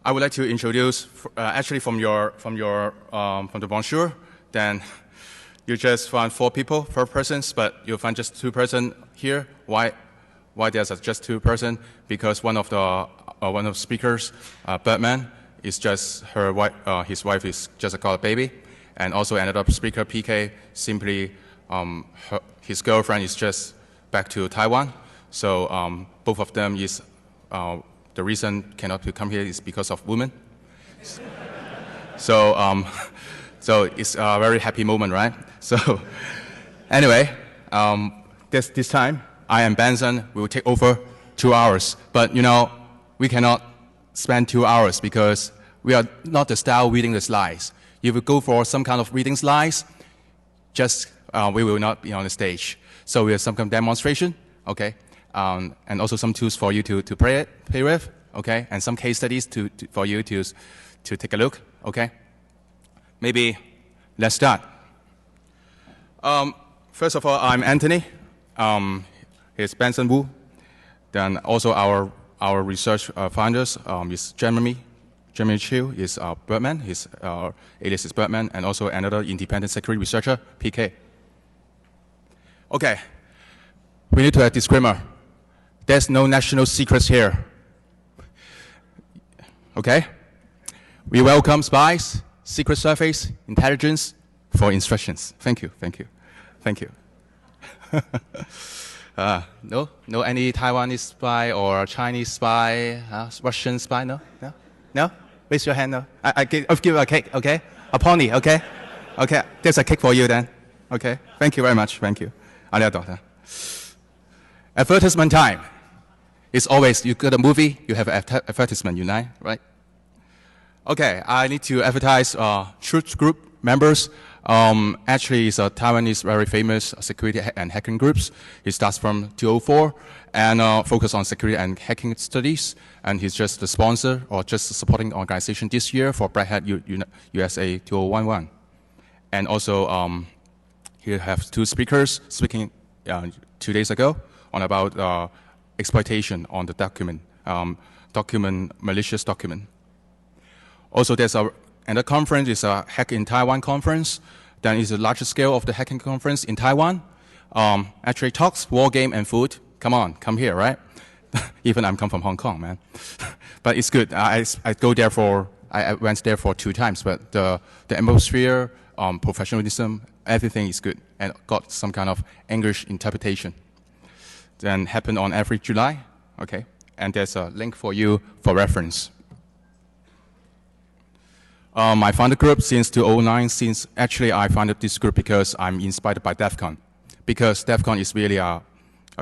I would like to introduce, actually from the brochure, then you just find 4 people, 4 persons, but you find just 2 persons here. Why there's just 2 persons? Because one of the speakers, Birdman, is just her wife. His wife is just got a baby, and also another speaker, PK, simply his girlfriend is just back to Taiwan. So both of them is the reason cannot come here is because of women. So it's a very happy moment, right? So anyway, this time I and Benson will take over 2 hours. But you know, we cannot spend 2 hours because we are not the style reading the slides. If we go for some kind of reading slides, just we will not be on the stage. So we have some kind of demonstration, okay, and also some tools for you to play with, okay, and some case studies for you to take a look, okay. Maybe let's start. First of all, I'm Anthony. Here's Benson Wu. Then also our research founders is Jeremy Chiu is Birdman. His alias is Birdman, and also another independent security researcher, PK. Okay, we need to have a disclaimer. There's no national secrets here. Okay? We welcome spies, secret service, intelligence for instructions. Thank you, thank you, thank you. No any Taiwanese spy or Chinese spy, Russian spy, no? Raise your hand, no? I'll give you a cake, okay? A pony, okay? Okay, there's a cake for you then. Okay, thank you very much, thank you. Advertisement time. It's always, you got a movie, you have advertisement, right? Okay, I need to advertise Truth Group members. Actually, it's a Taiwanese very famous security and hacking groups. It starts from 2004 and focus on security and hacking studies. And he's just the sponsor or just the supporting organization this year for Black Hat USA 2011. And also, he has 2 speakers speaking 2 days ago on about exploitation on the malicious document. Also, there's another conference is a Hack in Taiwan conference. Then it's the largest scale of the hacking conference in Taiwan. Actually talks, war game, and food. Come on, come here, right? Even I'm come from Hong Kong, man. But it's good. I went there for 2 times, but the atmosphere, professionalism, everything is good, and got some kind of English interpretation. Then happen on every July, okay? And there's a link for you for reference. I founded the group since 2009. Actually, I founded this group because I'm inspired by DEFCON. Because DEFCON is really a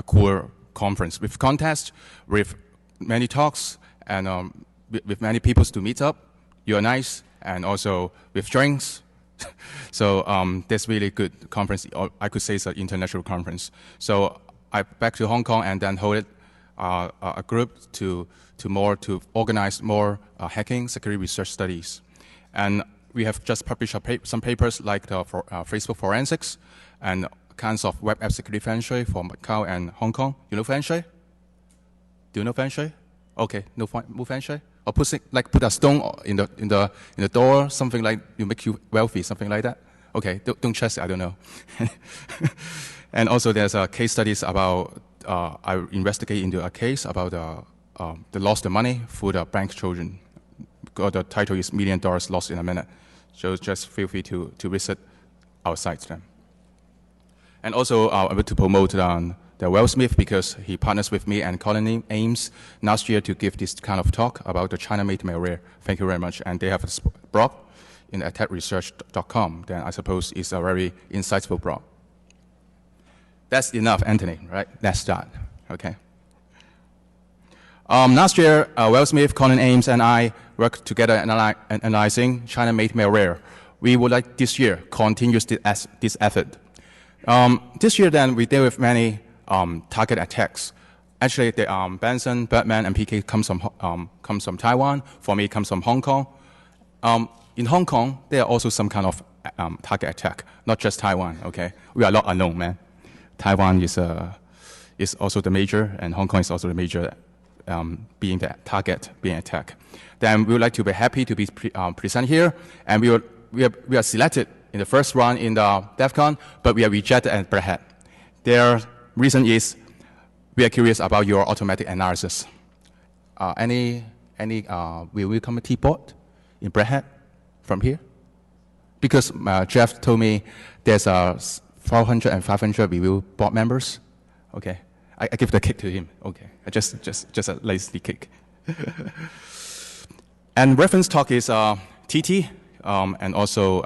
cool conference with contests, with many talks, and with many people to meet up. You're nice, and also with drinks. So that's really good conference. I could say it's an international conference. So I back to Hong Kong and then hold a group to organize more hacking security research studies. And we have just published some papers like the Facebook forensics and kinds of web app security feng shui for Macau and Hong Kong. You know feng shui? Do you know feng shui? Okay, no feng shui? Or put a stone in the door, something like you make you wealthy, something like that. Okay, don't trust it, I don't know. And also there's case studies about I investigate into a case about the lost the money for the bank children. The title is $1 Million Lost in a Minute. So just feel free to visit our sites then. And also I want to promote the Will Smith because he partners with me and Colin Ames last year to give this kind of talk about the China-made malware. Thank you very much. And they have a blog in attackresearch.com. Then I suppose it's a very insightful blog. That's enough, Anthony, right? Let's start, okay? Last year, Will Smith, Colin Ames, and I worked together analyzing China-made malware. We would like this year continue this effort. This year, then, we deal with many target attacks. Actually, Benson, Birdman, and PK comes from Taiwan. For me, comes from Hong Kong. In Hong Kong, there are also some kind of target attack, not just Taiwan. Okay, we are not alone, man. Taiwan is also the major, and Hong Kong is also the major being the target, being attacked. Then we would like to be happy to be present here, and we are selected in the first round in the DEFCON, but we are rejected at Red Hat. Their reason is we are curious about your automatic analysis. Will we come a T-board in Red Hat from here? Because Jeff told me there's 400 and 500 review board members. Okay, I give the kick to him. Okay, just a lazy kick. And reference talk is TT and also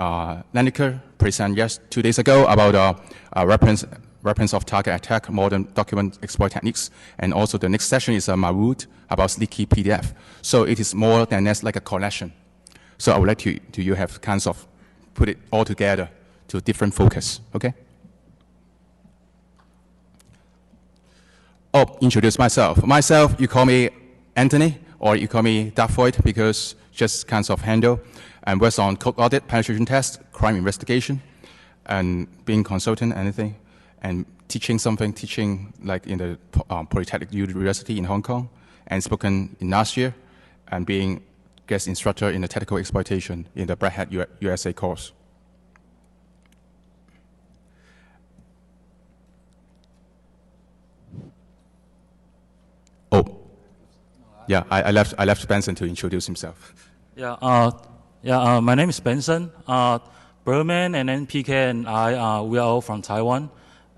Lenniker present 2 days ago about weapons of target attack, modern document exploit techniques, and also the next session is Marud about leaky PDF. So it is more than just like a collection. So I would like you have kinds of put it all together to different focus. Okay. Oh, introduce myself. Myself, you call me Anthony, or you call me Dark because just kinds of handle. And works on code audit, penetration test, crime investigation, and being consultant, anything, and teaching like in the Polytechnic University in Hong Kong, and spoken in last year, and being guest instructor in the technical exploitation in the Red Hat USA course. Oh, yeah, I left Benson to introduce himself. Yeah, my name is Benson. Berman and then PK and I, we are all from Taiwan,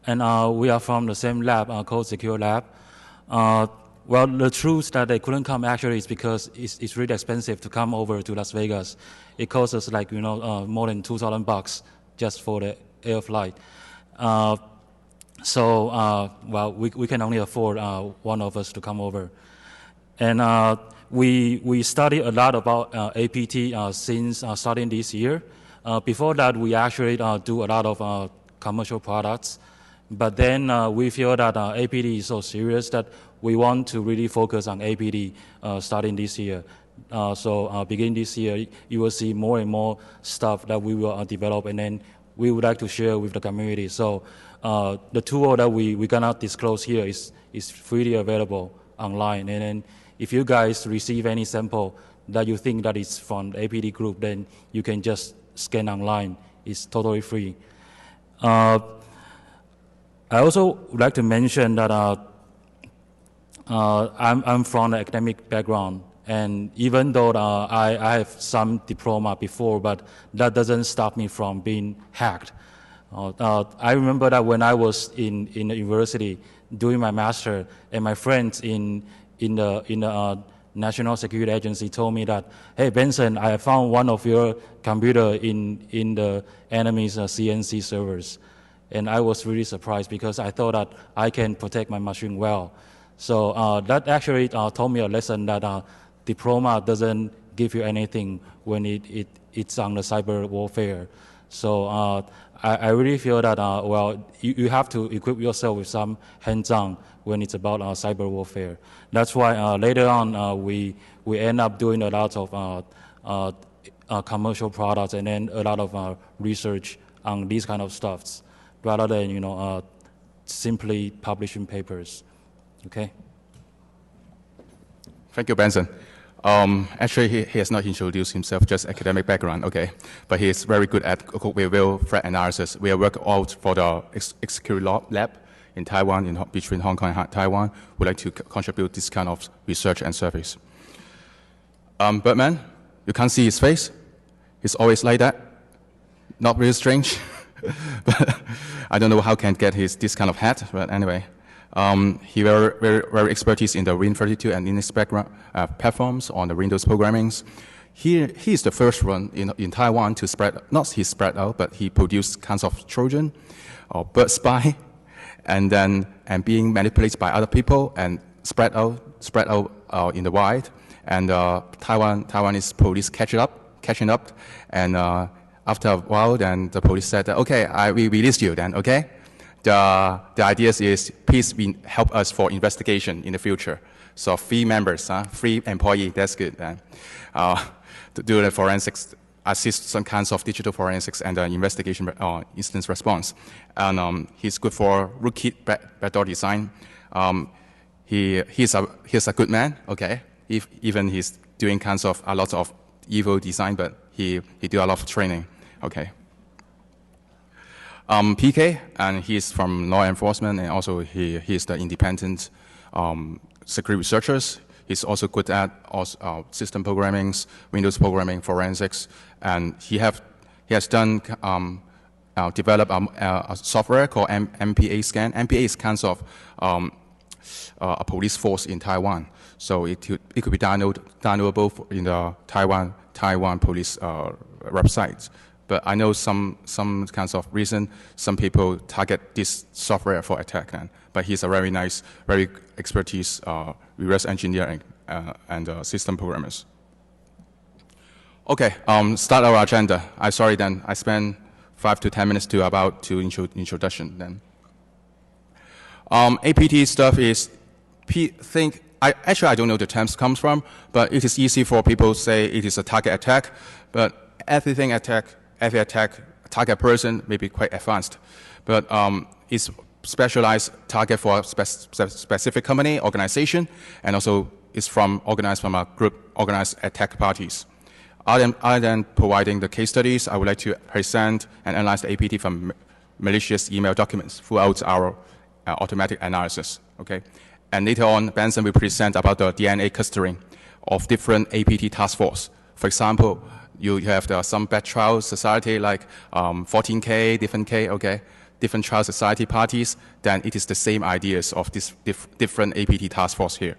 and we are from the same lab called Secure Lab. Well, the truth that they couldn't come actually is because it's really expensive to come over to Las Vegas. It costs us like more than $2,000 just for the air flight. Well, we can only afford one of us to come over, and we study a lot about APT since starting this year. Before that, we actually do a lot of commercial products, but then we feel that APT is so serious that we want to really focus on APT starting this year. Beginning this year, you will see more and more stuff that we will develop, and then we would like to share with the community. So the tool that we cannot disclose here is freely available online, and then if you guys receive any sample that you think that is from the APT group, then you can just scan online. It's totally free. I also would like to mention that I'm from an academic background, and even though I have some diploma before, but that doesn't stop me from being hacked. I remember that when I was in the university doing my master, and my friends in the National Security Agency told me that, hey, Benson, I found one of your computer in the enemy's CNC servers. And I was really surprised because I thought that I can protect my machine well. So that actually taught me a lesson that diploma doesn't give you anything when it's on the cyber warfare. So I really feel that, well, you have to equip yourself with some hands-on when it's about cyber warfare. That's why later on we end up doing a lot of commercial products and then a lot of research on these kind of stuffs, rather than simply publishing papers. Okay. Thank you, Benson. Actually, he has not introduced himself, just academic background, okay. But he is very good at code review, threat analysis. We are working out for the security lab in Taiwan, between Hong Kong and Taiwan. We'd like to contribute this kind of research and service. Birdman, you can't see his face. He's always like that. Not really strange. But I don't know how can get this kind of hat, but anyway. He very expertise in the Win32 and Linux background platforms on the Windows programmings. He is the first one in Taiwan to spread out, but he produced kinds of Trojan or bird spy, and being manipulated by other people and spread out in the wild. And Taiwanese police catching up, and after a while, then the police said, okay, we released you then, okay? The idea is please help us for investigation in the future. So 3 members, 3 employees, that's good. To do the forensics, assist some kinds of digital forensics and investigation incident response. And he's good for rootkit backdoor design. he's a good man, okay? Even he's doing a lot of evil design, but he do a lot of training, okay? PK, and he's from law enforcement, and also he's the independent security researchers. He's also good at system programming, Windows programming, forensics, and he has done develop a software called MPA scan. MPA is kind of a police force in Taiwan, so it could be downloadable in the Taiwan police website. But I know some kinds of reason some people target this software for attack. But he's a very nice, very expertise reverse engineering and system programmers. Okay, start our agenda. I spent 5 to 10 minutes to introduction then. APT stuff is I don't know the terms comes from, but it is easy for people to say it is a target attack, but every attack target person may be quite advanced, but it's specialized target for a specific company, organization, and also it's organized from a group organized attack parties. Other than providing the case studies, I would like to present and analyze the APT from malicious email documents throughout our automatic analysis. Okay, and later on, Benson will present about the DNA clustering of different APT task force. For example, you have some bad trial society like 14K, different K, okay, different trial society parties. Then it is the same ideas of this different APT task force here.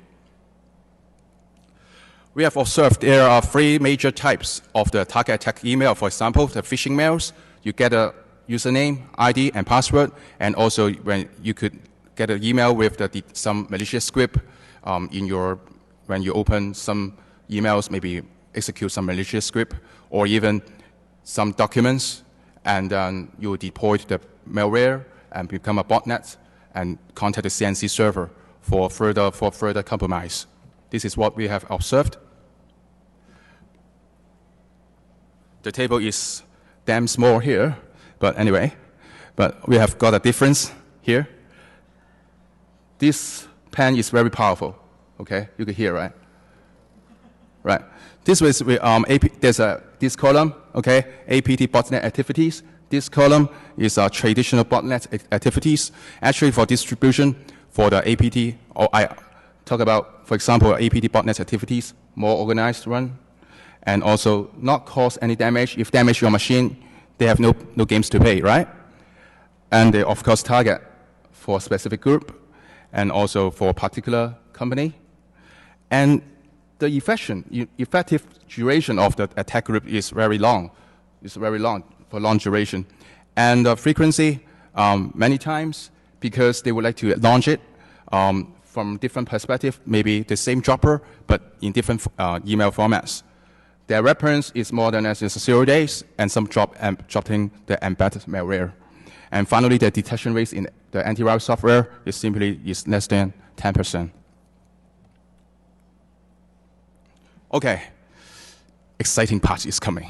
We have observed there are 3 major types of the target attack email. For example, the phishing mails. You get a username, ID, and password, and also when you could get an email with some malicious script when you open some emails, maybe execute some malicious script, or even some documents, and then you deploy the malware and become a botnet and contact the CNC server for further compromise. This is what we have observed. The table is damn small here, but anyway, but we have got a difference here. This pen is very powerful, okay? You can hear, right? Right. This was there's this column, okay? APT botnet activities. This column is traditional botnet activities. Actually, for distribution, for the APT, I talk about, for example, APT botnet activities, more organized run, and also not cause any damage. If damage your machine, they have no games to play, right? And they, of course, target for a specific group and also for a particular company. And the effective duration of the attack group is very long. It's very long, for long duration. And the frequency, many times, because they would like to launch it from different perspective, maybe the same dropper, but in different email formats. Their reference is more than 0 days, and some dropping the embedded malware. And finally, the detection rate in the antivirus software is less than 10%. Okay, exciting part is coming.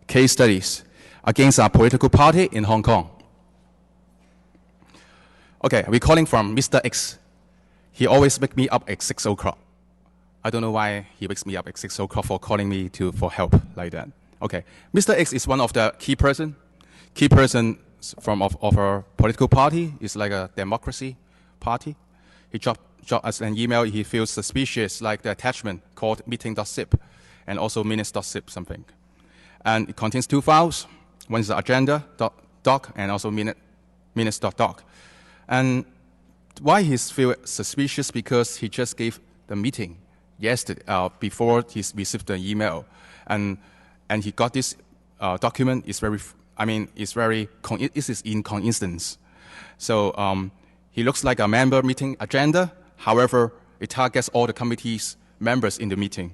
Case studies against a political party in Hong Kong. Okay, we're calling from Mr. X. He always wakes me up at 6 o'clock. I don't know why he wakes me up at 6 o'clock for calling me for help like that. Okay, Mr. X is one of the key person from of our political party. It's like a democracy party. He dropped us an email. He feels suspicious, like the attachment called meeting.zip and also minutes.zip something. And it contains 2 files. One is the agenda.doc and also minutes.doc. And why he feels suspicious? Because he just gave the meeting yesterday before he received the email, and he got this document. It's in coincidence. So he looks like a member meeting agenda. However, it targets all the committee's members in the meeting.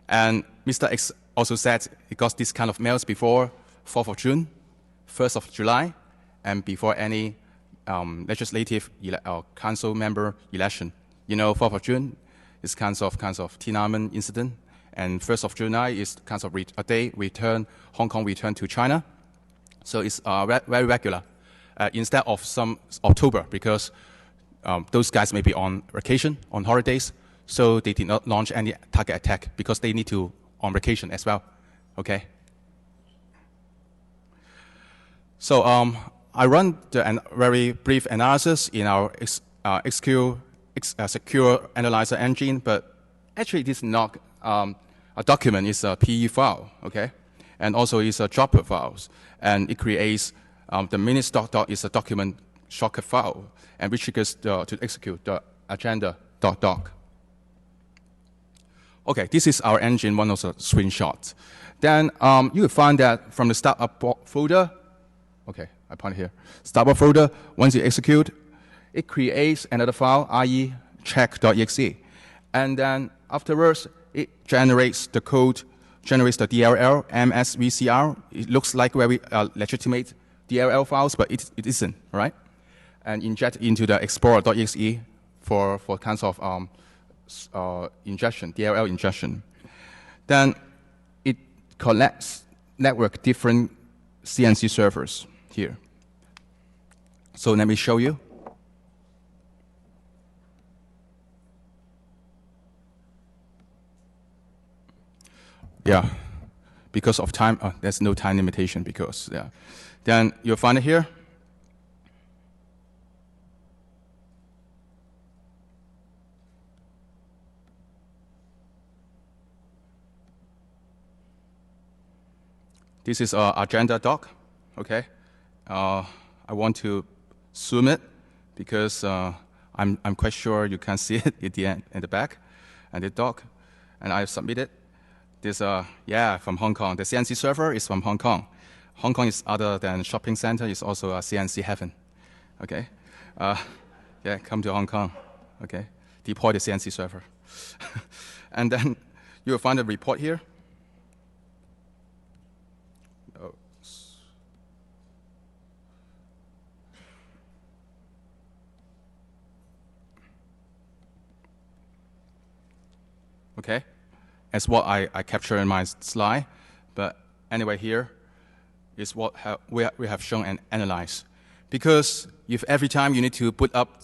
And Mr. X also said he got this kind of mails before 4th of June, 1st of July, and before any legislative council member election. You know, 4th of June is kinds of Tiananmen incident, and 1st of July is kinds of a day Hong Kong returned to China. So it's very regular. Instead of some October, because those guys may be on vacation, on holidays, so they did not launch any target attack because they need to on vacation as well. Okay. So I run the very brief analysis in our secure analyzer engine, but actually it is not a document. It's a PE file, okay, and also it's a dropper files, and it creates the minutes.doc is a document shortcut file, and which triggers to execute the agenda.doc. Okay, this is our engine, one of the screenshots. Then you will find that from the startup folder, okay, I point here, startup folder, once you execute, it creates another file, i.e. check.exe. And then afterwards, it generates the code, generates the DLL, MSVCR. It looks like very legitimate DLL files, but it isn't, right? And inject into the explorer.exe for kinds of ingestion, DLL ingestion. Then it collects network different CNC servers here. So let me show you. Yeah, because of time, there's no time limitation because, yeah. Then you'll find it here. This is our agenda doc, okay? I want to zoom it because I'm quite sure you can see it at the end, in the back, and the doc, and I submit it. This, yeah, from Hong Kong. The CNC server is from Hong Kong. Hong Kong is other than shopping center. It's also a CNC heaven, okay? Yeah, come to Hong Kong, okay? Deploy the CNC server. And then you will find a report here. Oh. Okay? As what I captured in my slide, but anyway, here is what we have shown and analyzed. Because if every time you need to put up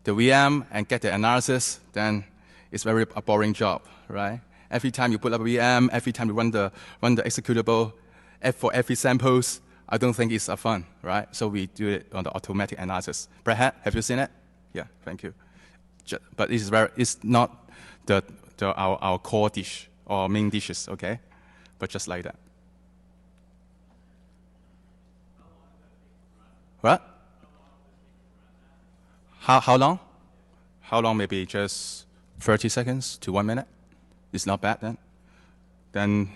the VM and get the analysis, then it's a boring job, right? Every time you put up a VM, every time you run the executable, for every samples, I don't think it's fun, right? So we do it on the automatic analysis. Brad, have you seen it? Yeah, thank you. But it's not our core dish or main dishes, okay? But just like that. What? How long? How long? Maybe just 30 seconds to 1 minute. It's not bad then. Then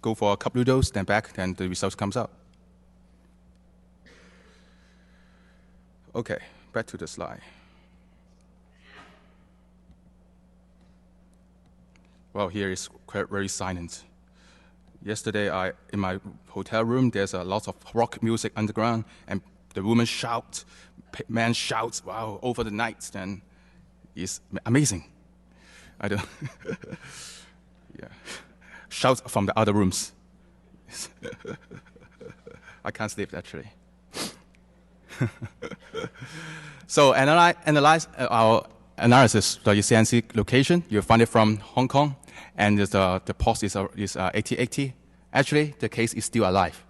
go for a couple noodles, then back, then the results comes out. Okay, back to the slide. Well, here is quite very silent. Yesterday, in my hotel room, there's a lot of rock music underground, and the woman shouts, man shouts, wow, over the night, then it's amazing. I don't, yeah, shouts from the other rooms. I can't sleep actually. So analyze our analysis, the CNC location. You find it from Hong Kong, and the post is 8080. Actually, the case is still alive.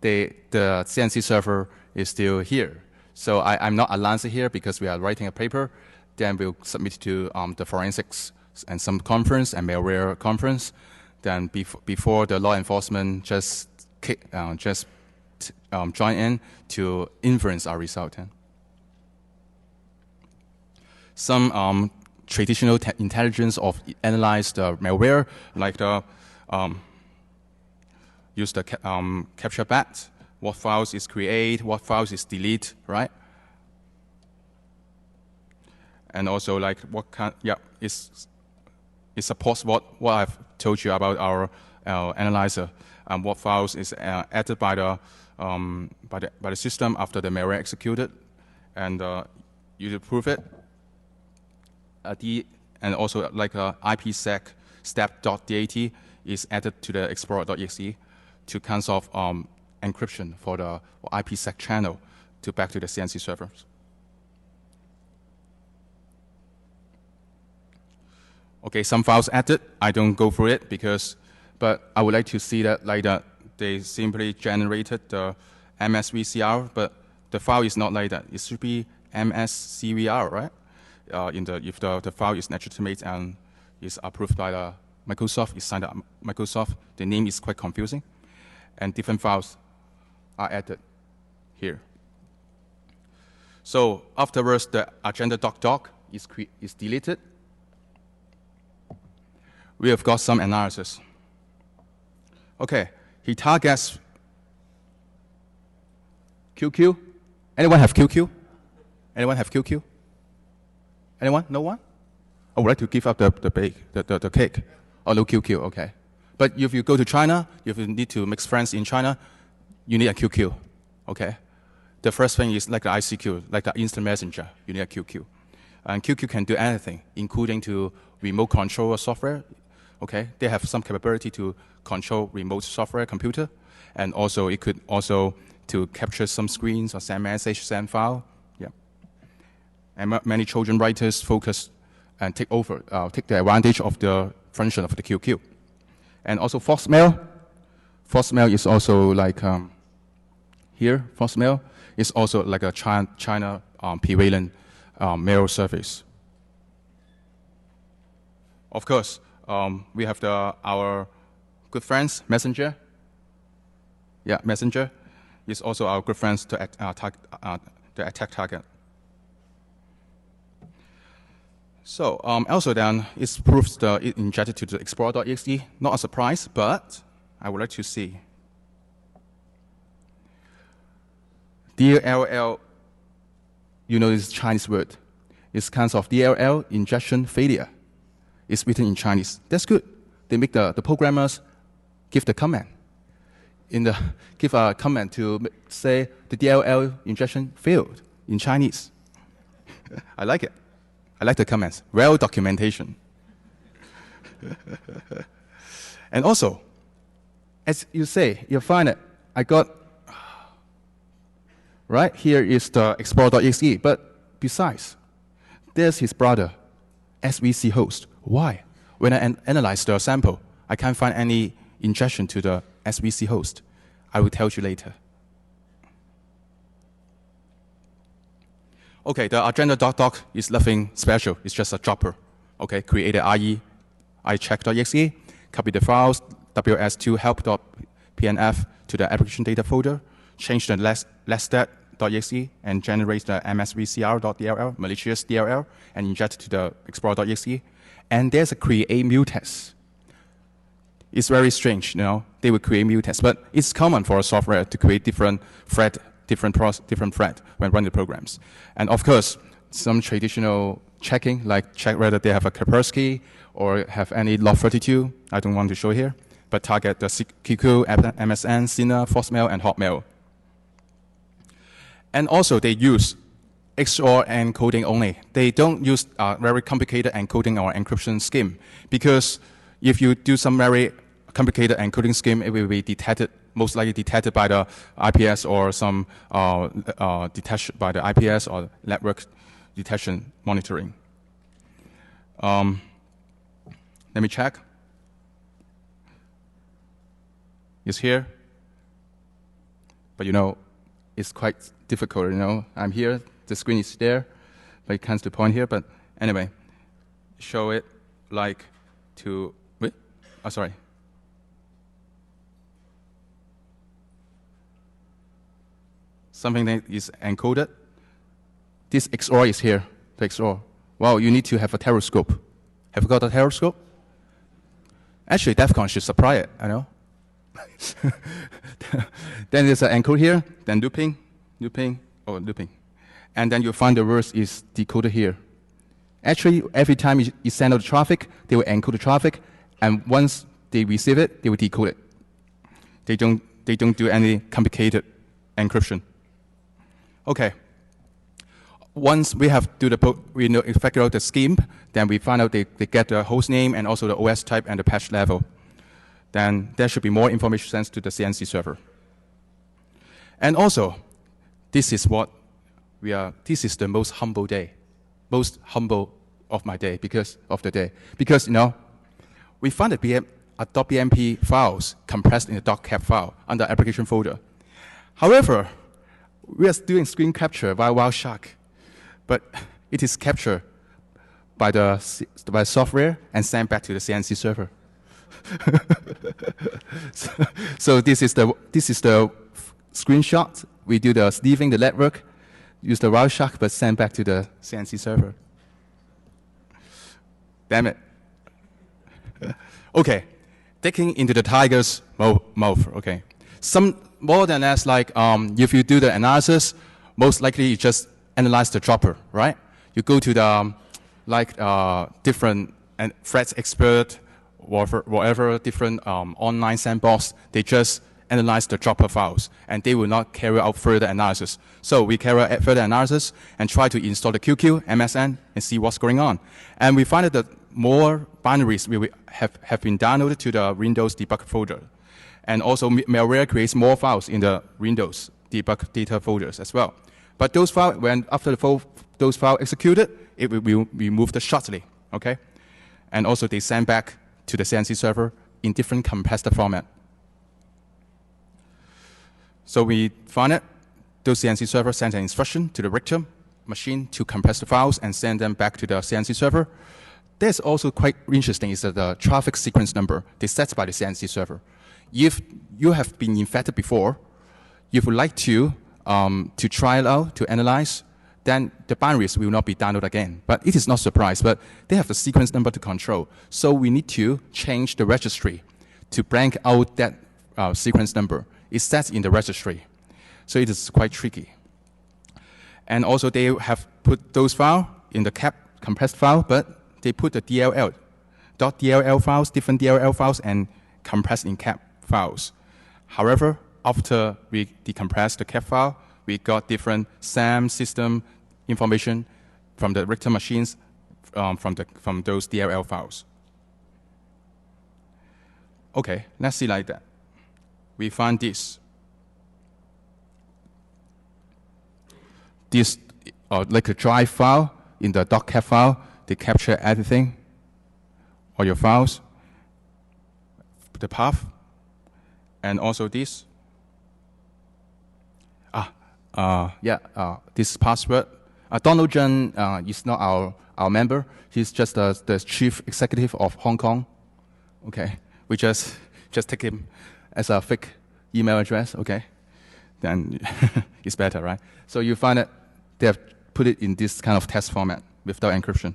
The CNC server is still here. So I'm not announcing here because we are writing a paper. Then we'll submit to the forensics and some conference and malware conference. Then before the law enforcement just join in to influence our result. Some traditional intelligence of analyze the malware, like the use the capture bat, what files is create, what files is delete, right? And also like what kind, yeah, it supports what I've told you about our analyzer, what files is added by the system after the malware executed, and you prove it. And also like IPsec step.dat is added to the explorer.exe to kinds of encryption for the IPsec channel to back to the CNC servers. Okay, some files added. I don't go through it but I would like to see that like that they simply generated the MSVCR, but the file is not like that. It should be MSCVR, right? If the file is legitimate and is approved by the Microsoft, is signed by Microsoft, the name is quite confusing, and different files are added here. So afterwards, the agenda.doc is deleted. We have got some analysis. Okay, he targets QQ. Anyone have QQ? Anyone have QQ? Anyone? No one? I would like to give up the cake. Oh, no QQ, okay. But if you go to China, if you need to make friends in China, you need a QQ, okay? The first thing is like the ICQ, like the instant messenger, you need a QQ. And QQ can do anything, including to remote control software, okay? They have some capability to control remote software computer, and also it could also to capture some screens or send message, send file, yeah. And many children writers focus and take the advantage of the function of the QQ. And also Foxmail. Foxmail is also like here, Foxmail is also like a China prevalent mail service. Of course, we have our good friends, Messenger. Yeah, Messenger is also our good friends to the attack target. So also then, it proves it injected to the Explorer.exe. Not a surprise, but I would like to see. DLL, you know this Chinese word. It's kind of DLL, injection failure. It's written in Chinese. That's good. They make the programmers give the comment. Give a comment to say the DLL injection failed in Chinese. I like it. I like the comments. Well documentation. And also, as you say, you find it. I got, right here is the Explorer.exe, but besides, there's his brother, SVC host. Why? When I analyze the sample, I can't find any injection to the SVC host. I will tell you later. Okay, the agenda.doc is nothing special. It's just a dropper. Okay, create an IE, iCheck.exe, copy the files, ws2 help.pnf to the application data folder, change the less.exe, and generate the msvcr.dll, malicious DLL, and inject to the explorer.exe. And there's a create mutex. It's very strange, you know. They will create mutex, but it's common for a software to create different thread when running the programs. And of course, some traditional checking, like check whether they have a Kaspersky or have any log32. I don't want to show here, but target the QQ, MSN, Sina, Foxmail, and Hotmail. And also, they use XOR encoding only. They don't use very complicated encoding or encryption scheme, because if you do some very complicated encoding scheme, it will be detected, most likely detected by the IPS or some detection by the IPS or network detection monitoring. Let me check. It's here, but you know, it's quite difficult. You know, I'm here, the screen is there, but it comes to point here. But anyway, show it like to wait. Oh, sorry. Something that is encoded. This XOR is here, the XOR. Wow, you need to have a teroscope. Have you got a teroscope? Actually, DEFCON should supply it, I know. Then there's an encode here, then looping. And then you find the words is decoded here. Actually, every time you send out the traffic, they will encode the traffic, and once they receive it, they will decode it. They don't do any complicated encryption. Okay. Once we have figure out the scheme, then we find out they get the host name and also the OS type and the patch level. Then there should be more information sent to the CNC server. And also, this is the most humble day, most humble of my day because you know we found a .bmp files compressed in a .cap file under application folder. However, we are doing screen capture by Wireshark, but it is captured by the software and sent back to the CNC server. so this is the screenshot. We do the leaving the network, use the Wireshark, but send back to the CNC server. Damn it. Okay, digging into the tiger's mouth. Okay, some more than that, like if you do the analysis, most likely you just analyze the dropper, right? You go to the different and threat expert, whatever different online sandbox, they just analyze the dropper files, and they will not carry out further analysis. So we carry out further analysis and try to install the QQ, MSN, and see what's going on. And we find that more binaries will have been downloaded to the Windows debug folder. And also malware creates more files in the Windows debug data folders as well. But those files, after those files executed, it will be removed shortly, okay? And also they send back to the CNC server in different compressed format. So we found it. Those CNC servers send an instruction to the victim machine to compress the files and send them back to the CNC server. That's also quite interesting is that the traffic sequence number they set by the CNC server. If you have been infected before, if you would like to try it out, to analyze, then the binaries will not be downloaded again. But it is not a surprise, but they have the sequence number to control. So we need to change the registry to blank out that sequence number. It's set in the registry. So it is quite tricky. And also they have put those files in the cap compressed file, but they put the .dll files, different DLL files, and compressed in cap files. However, after we decompress the cap file, we got different SAM system information from the Richter machines from those DLL files. Okay, let's see like that. We find this. This like a drive file in the .cap file. They capture everything, all your files, the path, and also this. This password. Donald Zheng is not our member. He's just the chief executive of Hong Kong. Okay, we just take him as a fake email address. Okay, then it's better, right? So you find that they have put it in this kind of test format without encryption.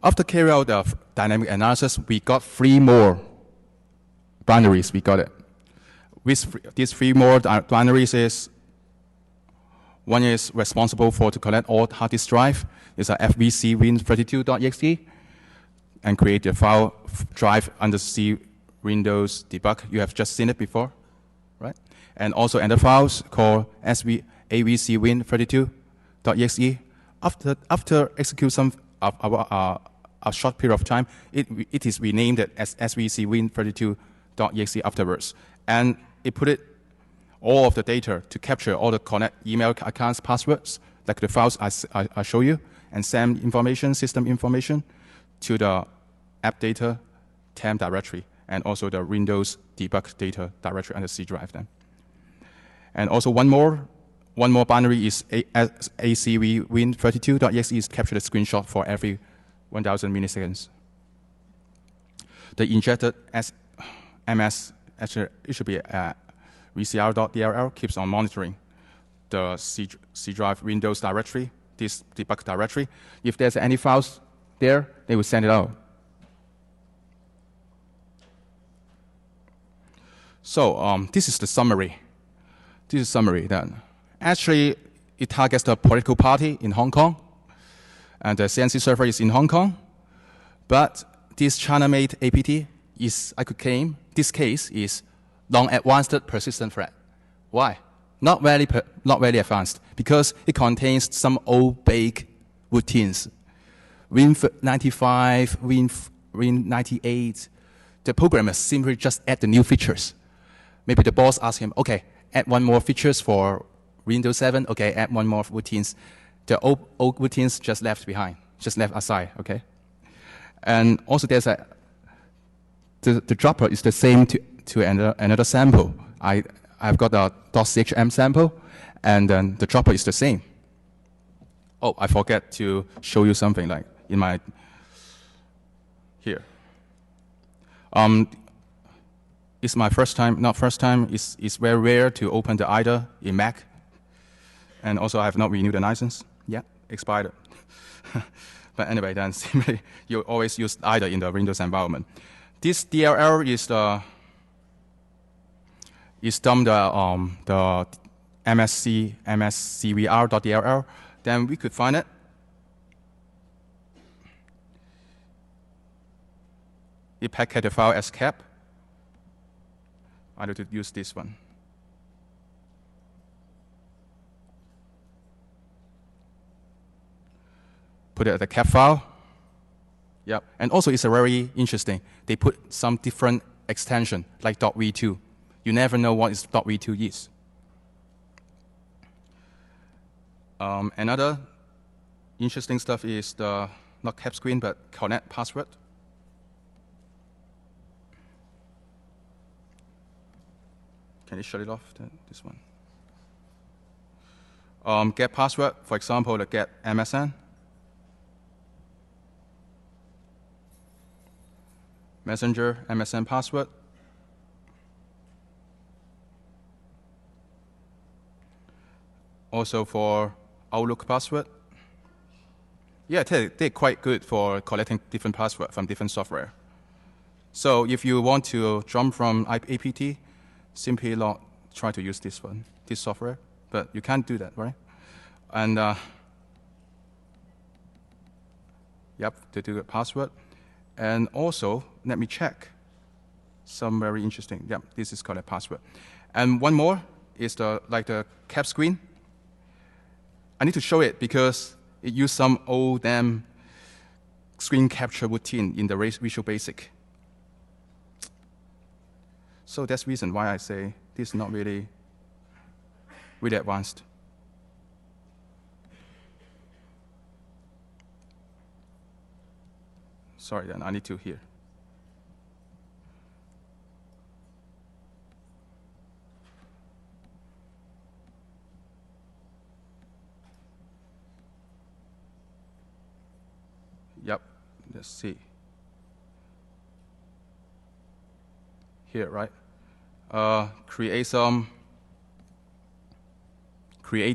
After carrying out the dynamic analysis, we got 3 more binaries. We got it. With these 3 more binaries is, one is responsible to collect all hard disk drive. It's a FVC win32.exe and create the file drive under C Windows debug. You have just seen it before, right? And also other files called avc win32.exe. After execute some a short period of time, it is renamed as svc win32.exe afterwards. And it put it all of the data to capture all the connect email accounts, passwords, like the files I show you, and SAM information, system information, to the app data temp directory, and also the Windows debug data directory under C drive then. And also one more binary is acv win32.exe is captured a screenshot for every 1,000 milliseconds. The injected MS, actually it should be vcr.dll, keeps on monitoring the C drive Windows directory, this debug directory. If there's any files there, they will send it out. So this is the summary. This is summary then. Actually, it targets the political party in Hong Kong, and the CNC server is in Hong Kong. But this China-made APT is, I could claim, this case is long-advanced persistent threat. Why? Not very advanced, because it contains some old baked routines. Win95, Win98, the programmer simply just add the new features. Maybe the boss asks him, okay, add one more features for Windows 7, okay, add one more routines. The old routines just left behind, just left aside, okay? And also there's the dropper is the same to another sample. I've got a .chm sample, and then the dropper is the same. Oh, I forget to show you something like in my, here. It's my first time, not first time, it's very rare to open the IDA in Mac. And also I have not renewed the license. Yeah, expired. But anyway, then simply you always use IDA in the Windows environment. This DLL is dump the mscvr.dll. Then we could find it. It packet the file as cap. I need to use this one. Put it at the cap file. Yep. And also it's a very interesting. They put some different extension like .v2. You never know what .v2 is. Another interesting stuff is the, not cap screen, but connect password. Can you shut it off, this one? Get password, for example, the get MSN. Messenger, MSN password. Also for Outlook password. Yeah, they're quite good for collecting different passwords from different software. So if you want to jump from APT, simply try to use this one, this software. But you can't do that, right? And yep, to do the password. And also, let me check some very interesting. Yep, this is called a password. And one more is the cap screen. I need to show it because it used some old damn screen capture routine in the Visual Basic. So that's the reason why I say this is not really advanced. Sorry, then I need to hear. Yep, let's see. Here, right? Create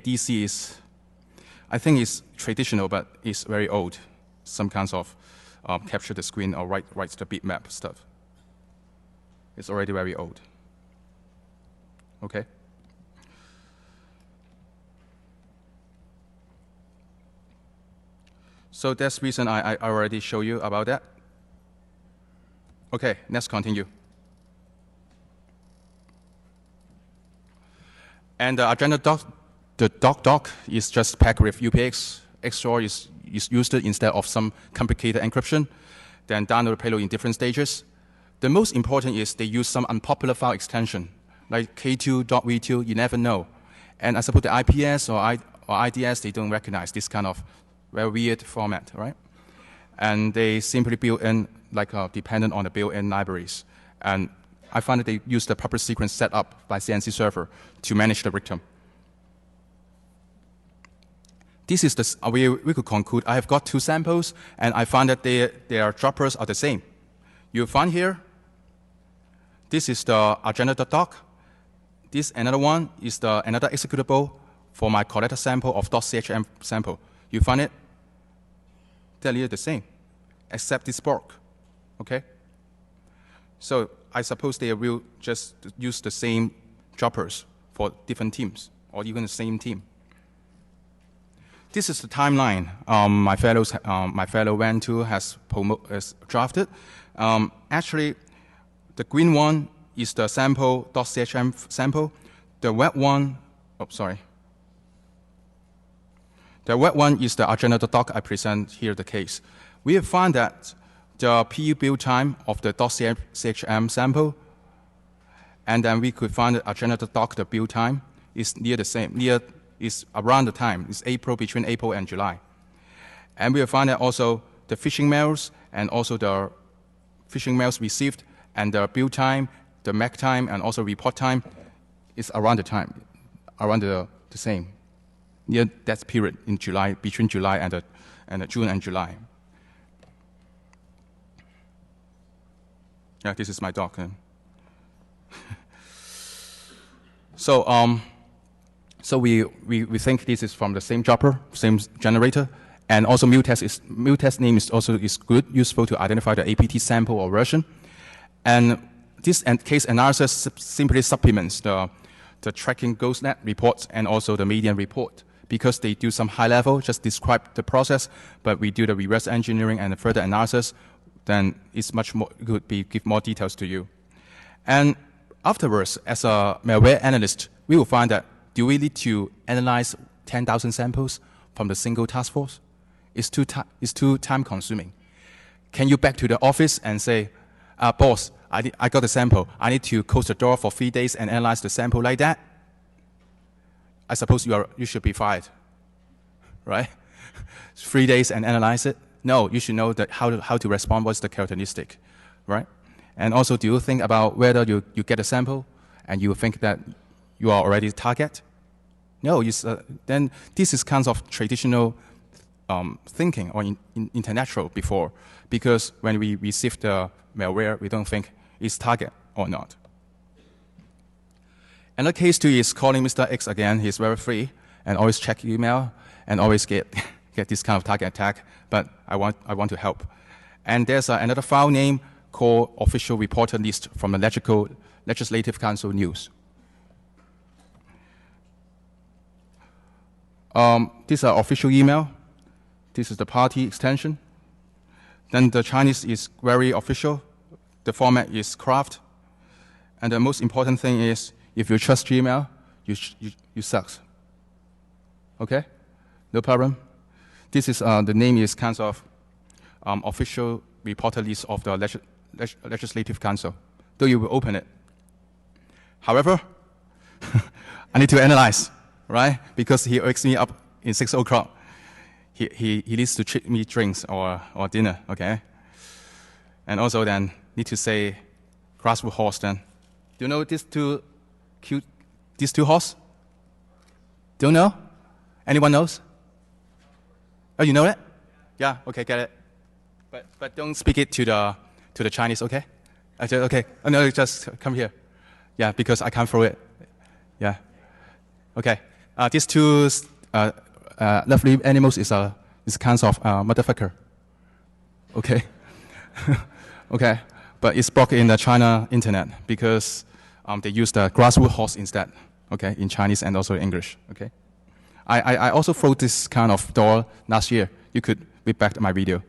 DC is, I think it's traditional, but it's very old. Some kinds of capture the screen or write the bitmap stuff. It's already very old. Okay. So that's the reason I already showed you about that. Okay, let's continue. And the agenda doc is just packed with UPX. XOR is used instead of some complicated encryption. Then download the payload in different stages. The most important is they use some unpopular file extension, like K2.v2, you never know. And I suppose the IPS or IDS, they don't recognize this kind of very weird format, right? And they simply build in, dependent on the built-in libraries. And I find that they use the proper sequence set up by CNC server to manage the victim. This is the, we could conclude, I have got two samples, and I find that their droppers are the same. You find here, this is the agenda.doc. This another one is another executable for my collector sample of .chm sample. You find it? They're nearly the same, except this fork, okay? So I suppose they will just use the same droppers for different teams, or even the same team. This is the timeline my fellow Van2 has drafted. Actually, the green one is the sample .chm sample. The red one, the red one is the agenda.doc I present here the case. We have found that the PU build time of the .chm sample, and then we could find the agenda.doc the build time is near the same, is around the time. It's April, between April and July. And we will find that also the phishing mails and also the phishing mails received and the build time, the MAC time, and also report time is around the time, around the same. Near that period in July, between July and June and July. Yeah, this is my dog. So we think this is from the same dropper, same generator, and also MuTest name is also good, useful to identify the APT sample or version. And this case analysis simply supplements the tracking GhostNet reports and also the median report, because they do some high level, just describe the process, but we do the reverse engineering and the further analysis, then it's much more, give more details to you. And afterwards, as a malware analyst, we will find that, do we need to analyze 10,000 samples from the single task force? It's too time consuming. Can you back to the office and say, boss, I got a sample. I need to close the door for 3 days and analyze the sample like that? I suppose you should be fired, right? 3 days and analyze it? No, you should know that how to respond, what's the characteristic, right? And also, do you think about whether you get a sample and you think that you are already the target? No, then this is kind of traditional thinking or intellectual before, because when we receive the malware, we don't think it's target or not. Another case too is calling Mr. X again. He's very free and always check email and always get this kind of target attack, but I want to help. And there's another file name called official reporter list from the Legislative Council News. This is official email. This is the party extension. Then the Chinese is very official. The format is craft. And the most important thing is, if you trust Gmail, you suck. Okay? No problem? This is, the name is kind of official reporter list of the Legislative Council. Though you will open it. However, I need to analyze, right? Because he wakes me up in 6 o'clock. He needs to treat me drinks or dinner, okay? And also then need to say grassroot horse then. Do you know these two horse? Don't know? Anyone knows? Oh, you know it? Yeah, okay, get it. But don't speak it to the Chinese, okay? Okay, oh no, just come here. Yeah, because I can't throw it. Yeah. Okay. These two lovely animals is kinds of motherfucker. Okay. Okay. But it's blocked in the China internet because they use the grassroot horse instead. Okay, in Chinese and also English. Okay. I also wrote this kind of door last year. You could read back my video.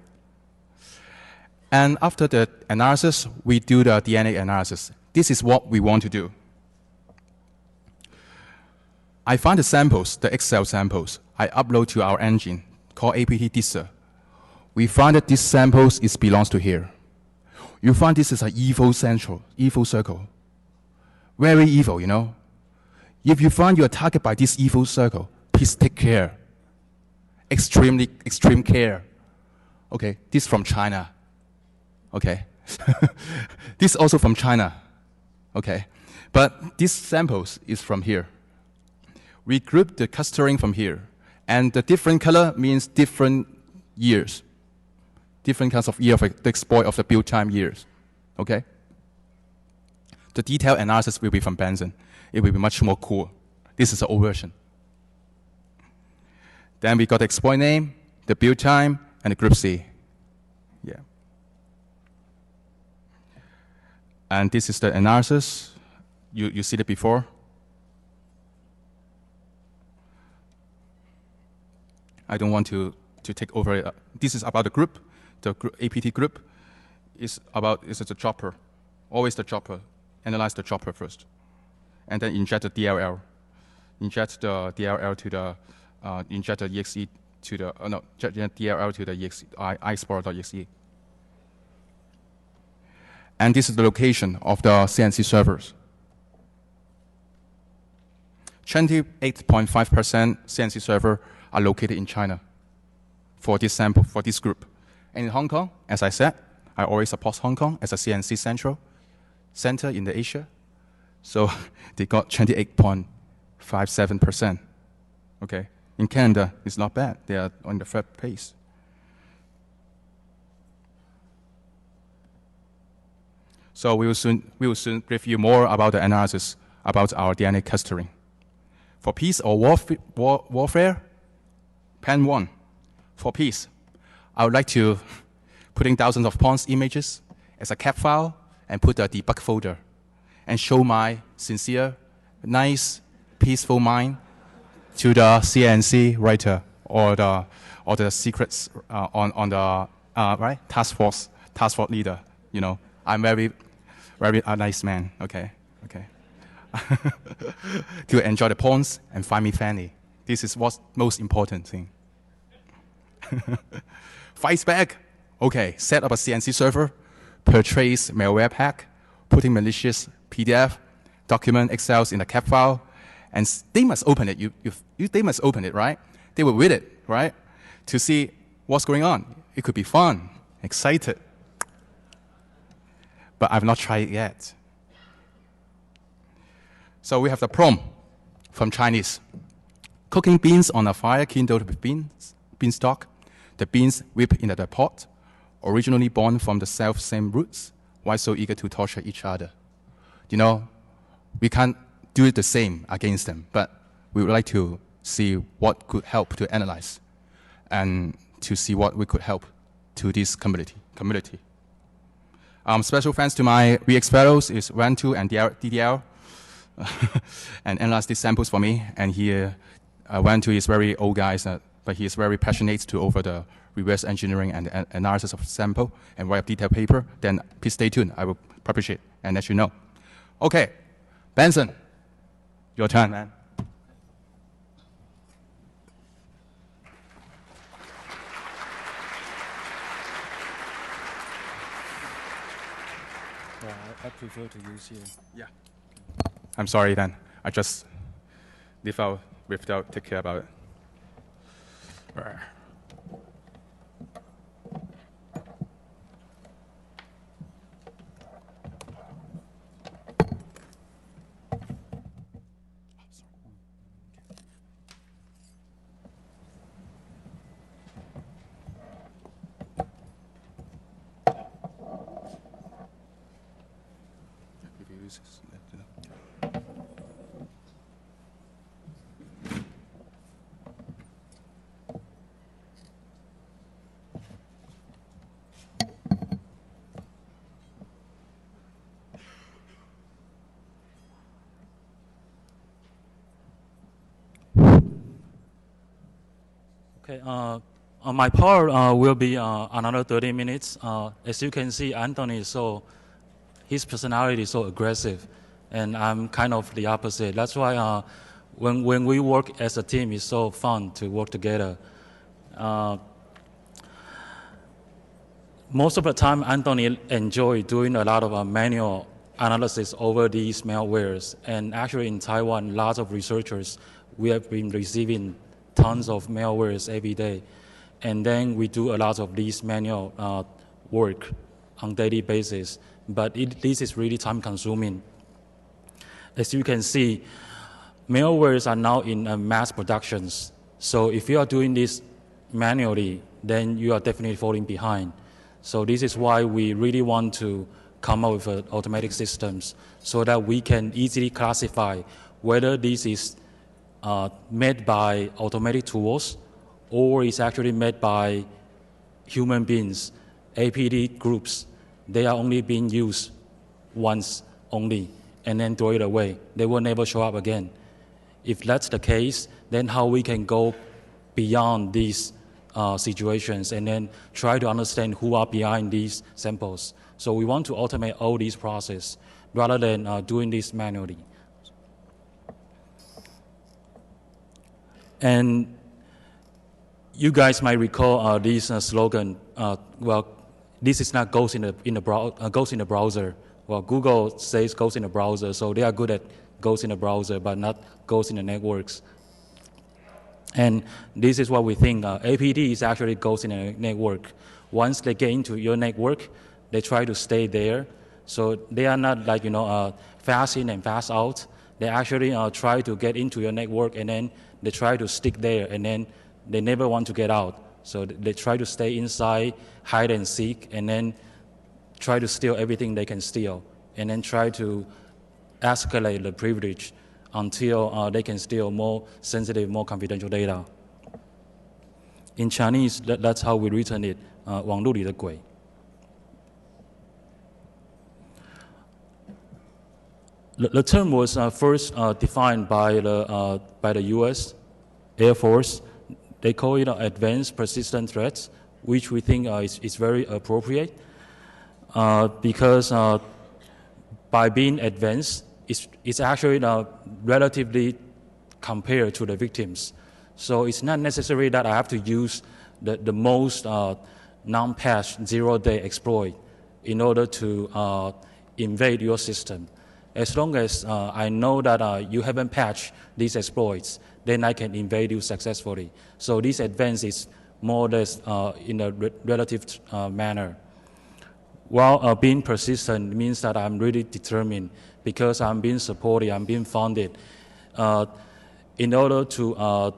And after the analysis, we do the DNA analysis. This is what we want to do. I find the samples, the Excel samples, I upload to our engine called APT Disser. We find that these samples belongs to here. You find this is an evil circle. Very evil, you know. If you find you are targeted by this evil circle, please take care. Extreme care. Okay, this from China. Okay. This also from China. Okay. But these samples is from here. We group the clustering from here. And the different color means different years. Different kinds of year of the exploit of the build time years. Okay? The detailed analysis will be from Benson. It will be much more cool. This is the old version. Then we got the exploit name, the build time, and the group C. Yeah. And this is the analysis. You see it before. I don't want to take over it. This is about the group. The APT group is the dropper. Always the dropper. Analyze the dropper first. And then inject the DLL. Inject the DLL to the, inject the exe to the, inject the DLL to the exe, iSpore.exe. And this is the location of the CNC servers. 28.5% CNC server are located in China for this sample, for this group. And in Hong Kong, as I said, I always support Hong Kong as a CNC center in the Asia. So they got 28.57%. Okay. In Canada, it's not bad. They are on the third place. So we will soon review more about the analysis about our DNA clustering. For peace or warfare, Pen 1. For peace, I would like to put in thousands of ponds images as a cap file and put a debug folder and show my sincere, nice, peaceful mind to the CNC writer or the secrets on the right task force leader. You know, I'm very nice man. Okay. To enjoy the pawns and find me fanny. This is what's most important thing. Fights back. Okay, set up a CNC server, purchase malware pack, putting malicious PDF, document Excels in a cap file, and they must open it. They must open it, right? They will read it, right? To see what's going on. It could be fun, excited. But I've not tried it yet. So we have the prompt from Chinese. Cooking beans on a fire kindled with beanstalk. The beans whipped into the pot, originally born from the self-same roots. Why so eager to torture each other? You know, we can't do it the same against them, but we would like to see what could help to analyze and to see what we could help to this community. Special thanks to my VX fellows is Wan2 and DDL and analyze these samples for me. And here, Wan2 is very old guys, but he is very passionate over the reverse engineering and analysis of the sample and write a detailed paper. Then please stay tuned. I will publish it and let you know. Okay, Benson, your turn, man. I prefer to use here. Yeah. I'm sorry then. I just leave out without take care about it. Okay, on my part will be another 30 minutes. As you can see, Anthony his personality is so aggressive, and I'm kind of the opposite. That's why when we work as a team, it's so fun to work together. Most of the time, Anthony enjoy doing a lot of manual analysis over these malwares, and actually in Taiwan, lots of researchers, we have been receiving tons of malwares every day. And then we do a lot of these manual work on daily basis. But this is really time consuming. As you can see, malwares are now in mass productions. So if you are doing this manually, then you are definitely falling behind. So this is why we really want to come up with automatic systems so that we can easily classify whether this is made by automatic tools or is actually made by human beings, APT groups. They are only being used once only and then throw it away. They will never show up again. If that's the case, then how we can go beyond these situations and then try to understand who are behind these samples. So we want to automate all these processes rather than doing this manually. And you guys might recall this slogan. Well, this is not ghost in the browser. Well, Google says ghost in the browser, so they are good at goes in the browser, but not goes in the networks. And this is what we think. APT is actually goes in a network. Once they get into your network, they try to stay there. So they are not like, fast in and fast out. They actually try to get into your network, and then they try to stick there, and then they never want to get out. So they try to stay inside, hide and seek, and then try to steal everything they can steal, and then try to escalate the privilege until they can steal more sensitive, more confidential data. In Chinese, that's how we written it, 网络里的鬼. The term was first defined by the U.S. Air Force. They call it advanced persistent threats, which we think is very appropriate because by being advanced, it's actually relatively compared to the victims. So it's not necessary that I have to use the most non-patch zero-day exploit in order to invade your system. As long as I know that you haven't patched these exploits, then I can invade you successfully. So this advance is more or less in a relative manner. While being persistent means that I'm really determined because I'm being supported, I'm being funded. In order to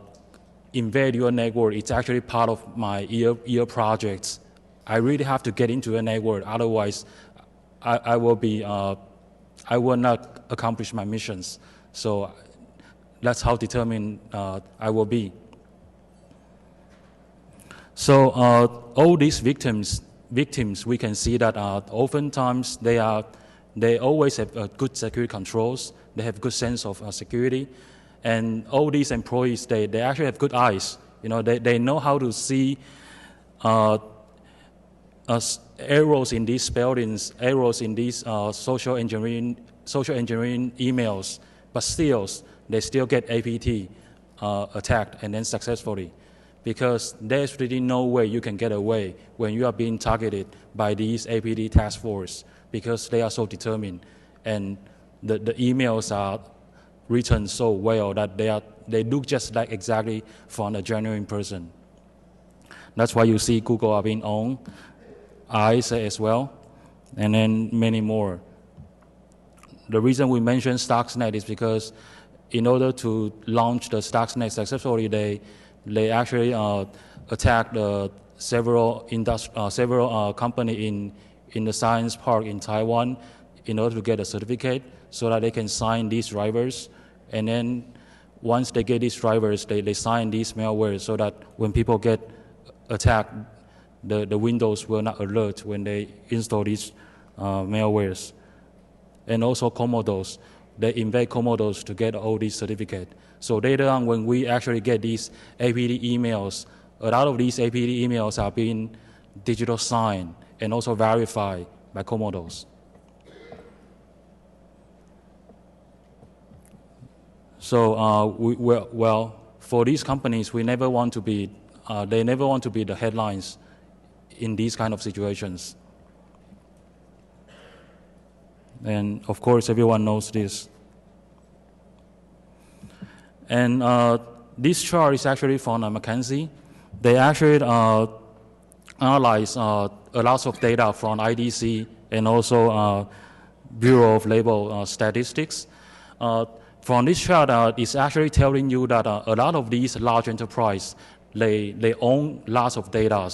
invade your network, it's actually part of my year projects. I really have to get into a network, otherwise I will not accomplish my missions. So that's how determined I will be. So all these victims, we can see that oftentimes they always have good security controls. They have good sense of security, and all these employees they actually have good eyes. They know how to see errors in these spellings, errors in these social engineering emails, but still they still get APT attacked and then successfully, because there's really no way you can get away when you are being targeted by these APT task force, because they are so determined, and the emails are written so well that they look just like exactly from a genuine person. That's why you see Google are being owned, ICE as well, and then many more. The reason we mention Stuxnet is because in order to launch the Stuxnet successfully, they actually attacked several companies in the science park in Taiwan in order to get a certificate so that they can sign these drivers. And then once they get these drivers, they sign these malware so that when people get attacked, the Windows will not alert when they install these malwares. And also Commodores, they invade Commodores to get all these certificates. So later on, when we actually get these APT emails, a lot of these APT emails are being digital signed and also verified by Commodores. So well, for these companies, we never want to be, they never want to be the headlines in these kind of situations. And of course, everyone knows this. And this chart is actually from McKinsey. They actually analyze a lot of data from IDC and also Bureau of Labor Statistics. From this chart, it's actually telling you that a lot of these large enterprises, they own lots of data,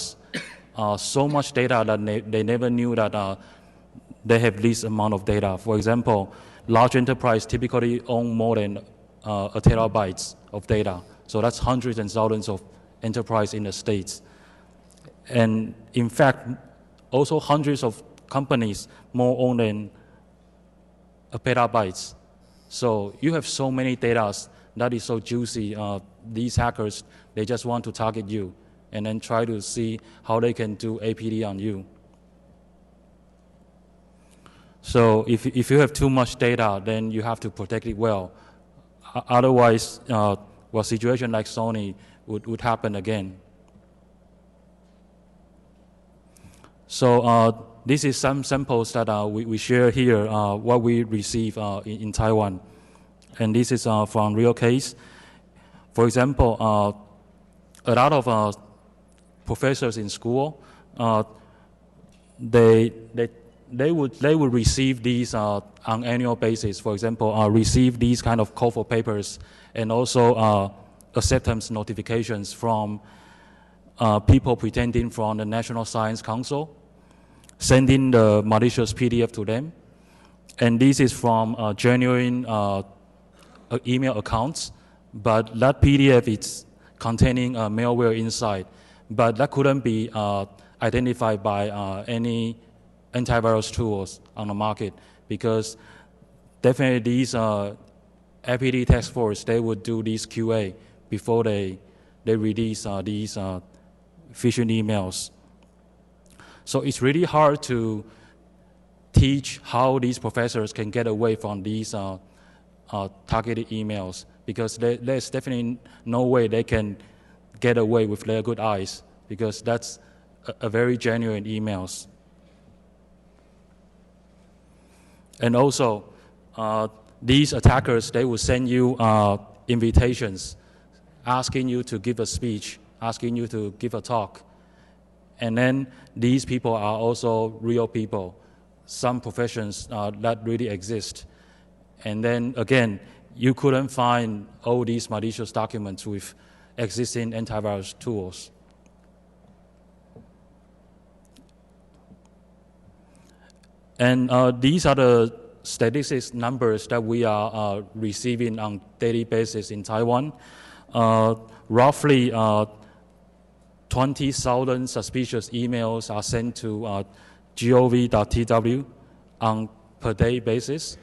so much data that they never knew that they have this amount of data. For example, large enterprise typically own more than a terabyte of data. So that's hundreds and thousands of enterprises in the States. And in fact, also hundreds of companies more own than a petabyte. So you have so many data that is so juicy. These hackers, they just want to target you and then try to see how they can do APT on you. So if you have too much data, then you have to protect it well. Otherwise, well, a situation like Sony would happen again. So this is some samples that we share here, what we receive in Taiwan. And this is from real case. For example, a lot of professors in school, they would receive these on annual basis. For example, receive these kind of call for papers and also acceptance notifications from people pretending from the National Science Council, sending the malicious PDF to them. And this is from genuine email accounts, but that PDF is containing malware inside. But that couldn't be identified by any antivirus tools on the market, because definitely these APT task force, they would do this QA before they release these phishing emails. So it's really hard to teach how these professors can get away from these targeted emails, because there's definitely no way they can get away with their good eyes, because that's a very genuine emails. And also, these attackers, they will send you invitations, asking you to give a speech, asking you to give a talk. And then these people are also real people, some professions that really exist. And then again, you couldn't find all these malicious documents with existing antivirus tools. And these are the statistics numbers that we are receiving on daily basis in Taiwan. Roughly 20,000 suspicious emails are sent to gov.tw on per day basis.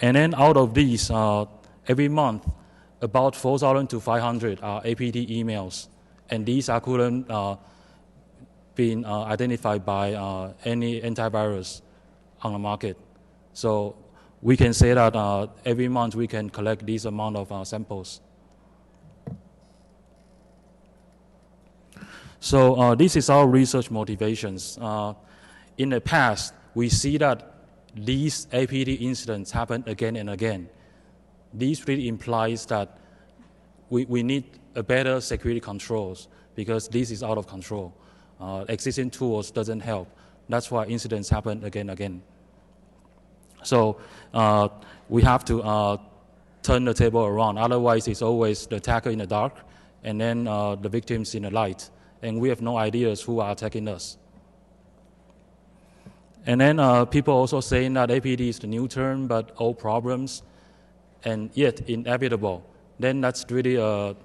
And then out of these, every month, about 4,000 to 500 are APT emails. And these are couldn't been identified by any antivirus on the market. So we can say that every month we can collect this amount of samples. So this is our research motivations. In the past, we see that these APT incidents happen again and again. This really implies that we need a better security controls, because this is out of control. Existing tools doesn't help. That's why incidents happen again and again. So we have to turn the table around. Otherwise, it's always the attacker in the dark and then the victims in the light. And we have no ideas who are attacking us. And then people also saying that APT is the new term, but old problems, and yet inevitable. Then that's really a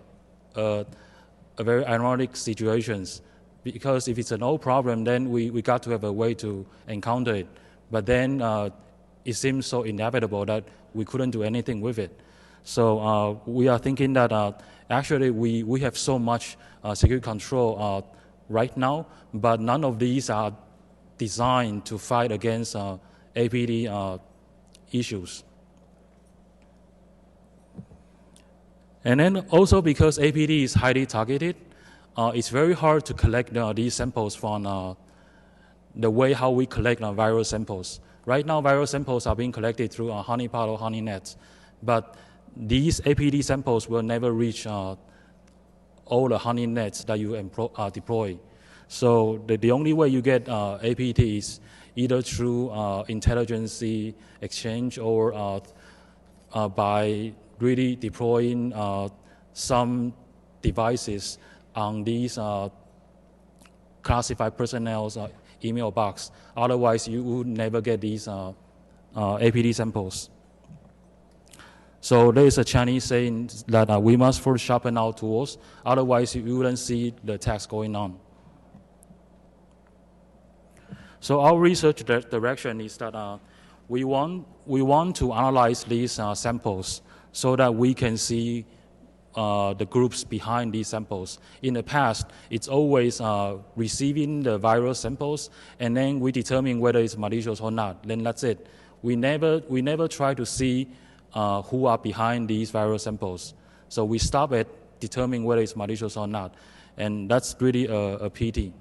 very ironic situation, because if it's an old problem, then we got to have a way to encounter it. But then it seems so inevitable that we couldn't do anything with it. So we are thinking that actually we have so much security control right now, but none of these are designed to fight against APT issues. And then also because APT is highly targeted, it's very hard to collect these samples from the way how we collect viral samples. Right now, viral samples are being collected through honeypot or honeynet, but these APT samples will never reach all the honeyNets that you deploy. So the only way you get APT is either through intelligence exchange or by really deploying some devices on these classified personnel's email box. Otherwise, you would never get these APT samples. So there is a Chinese saying that we must first sharpen our tools, otherwise you wouldn't see the attacks going on. So our research direction is that we want to analyze these samples so that we can see the groups behind these samples. In the past, it's always receiving the viral samples, and then we determine whether it's malicious or not. Then that's it. We never try to see who are behind these viral samples. So we stop at determining whether it's malicious or not. And that's really a pity.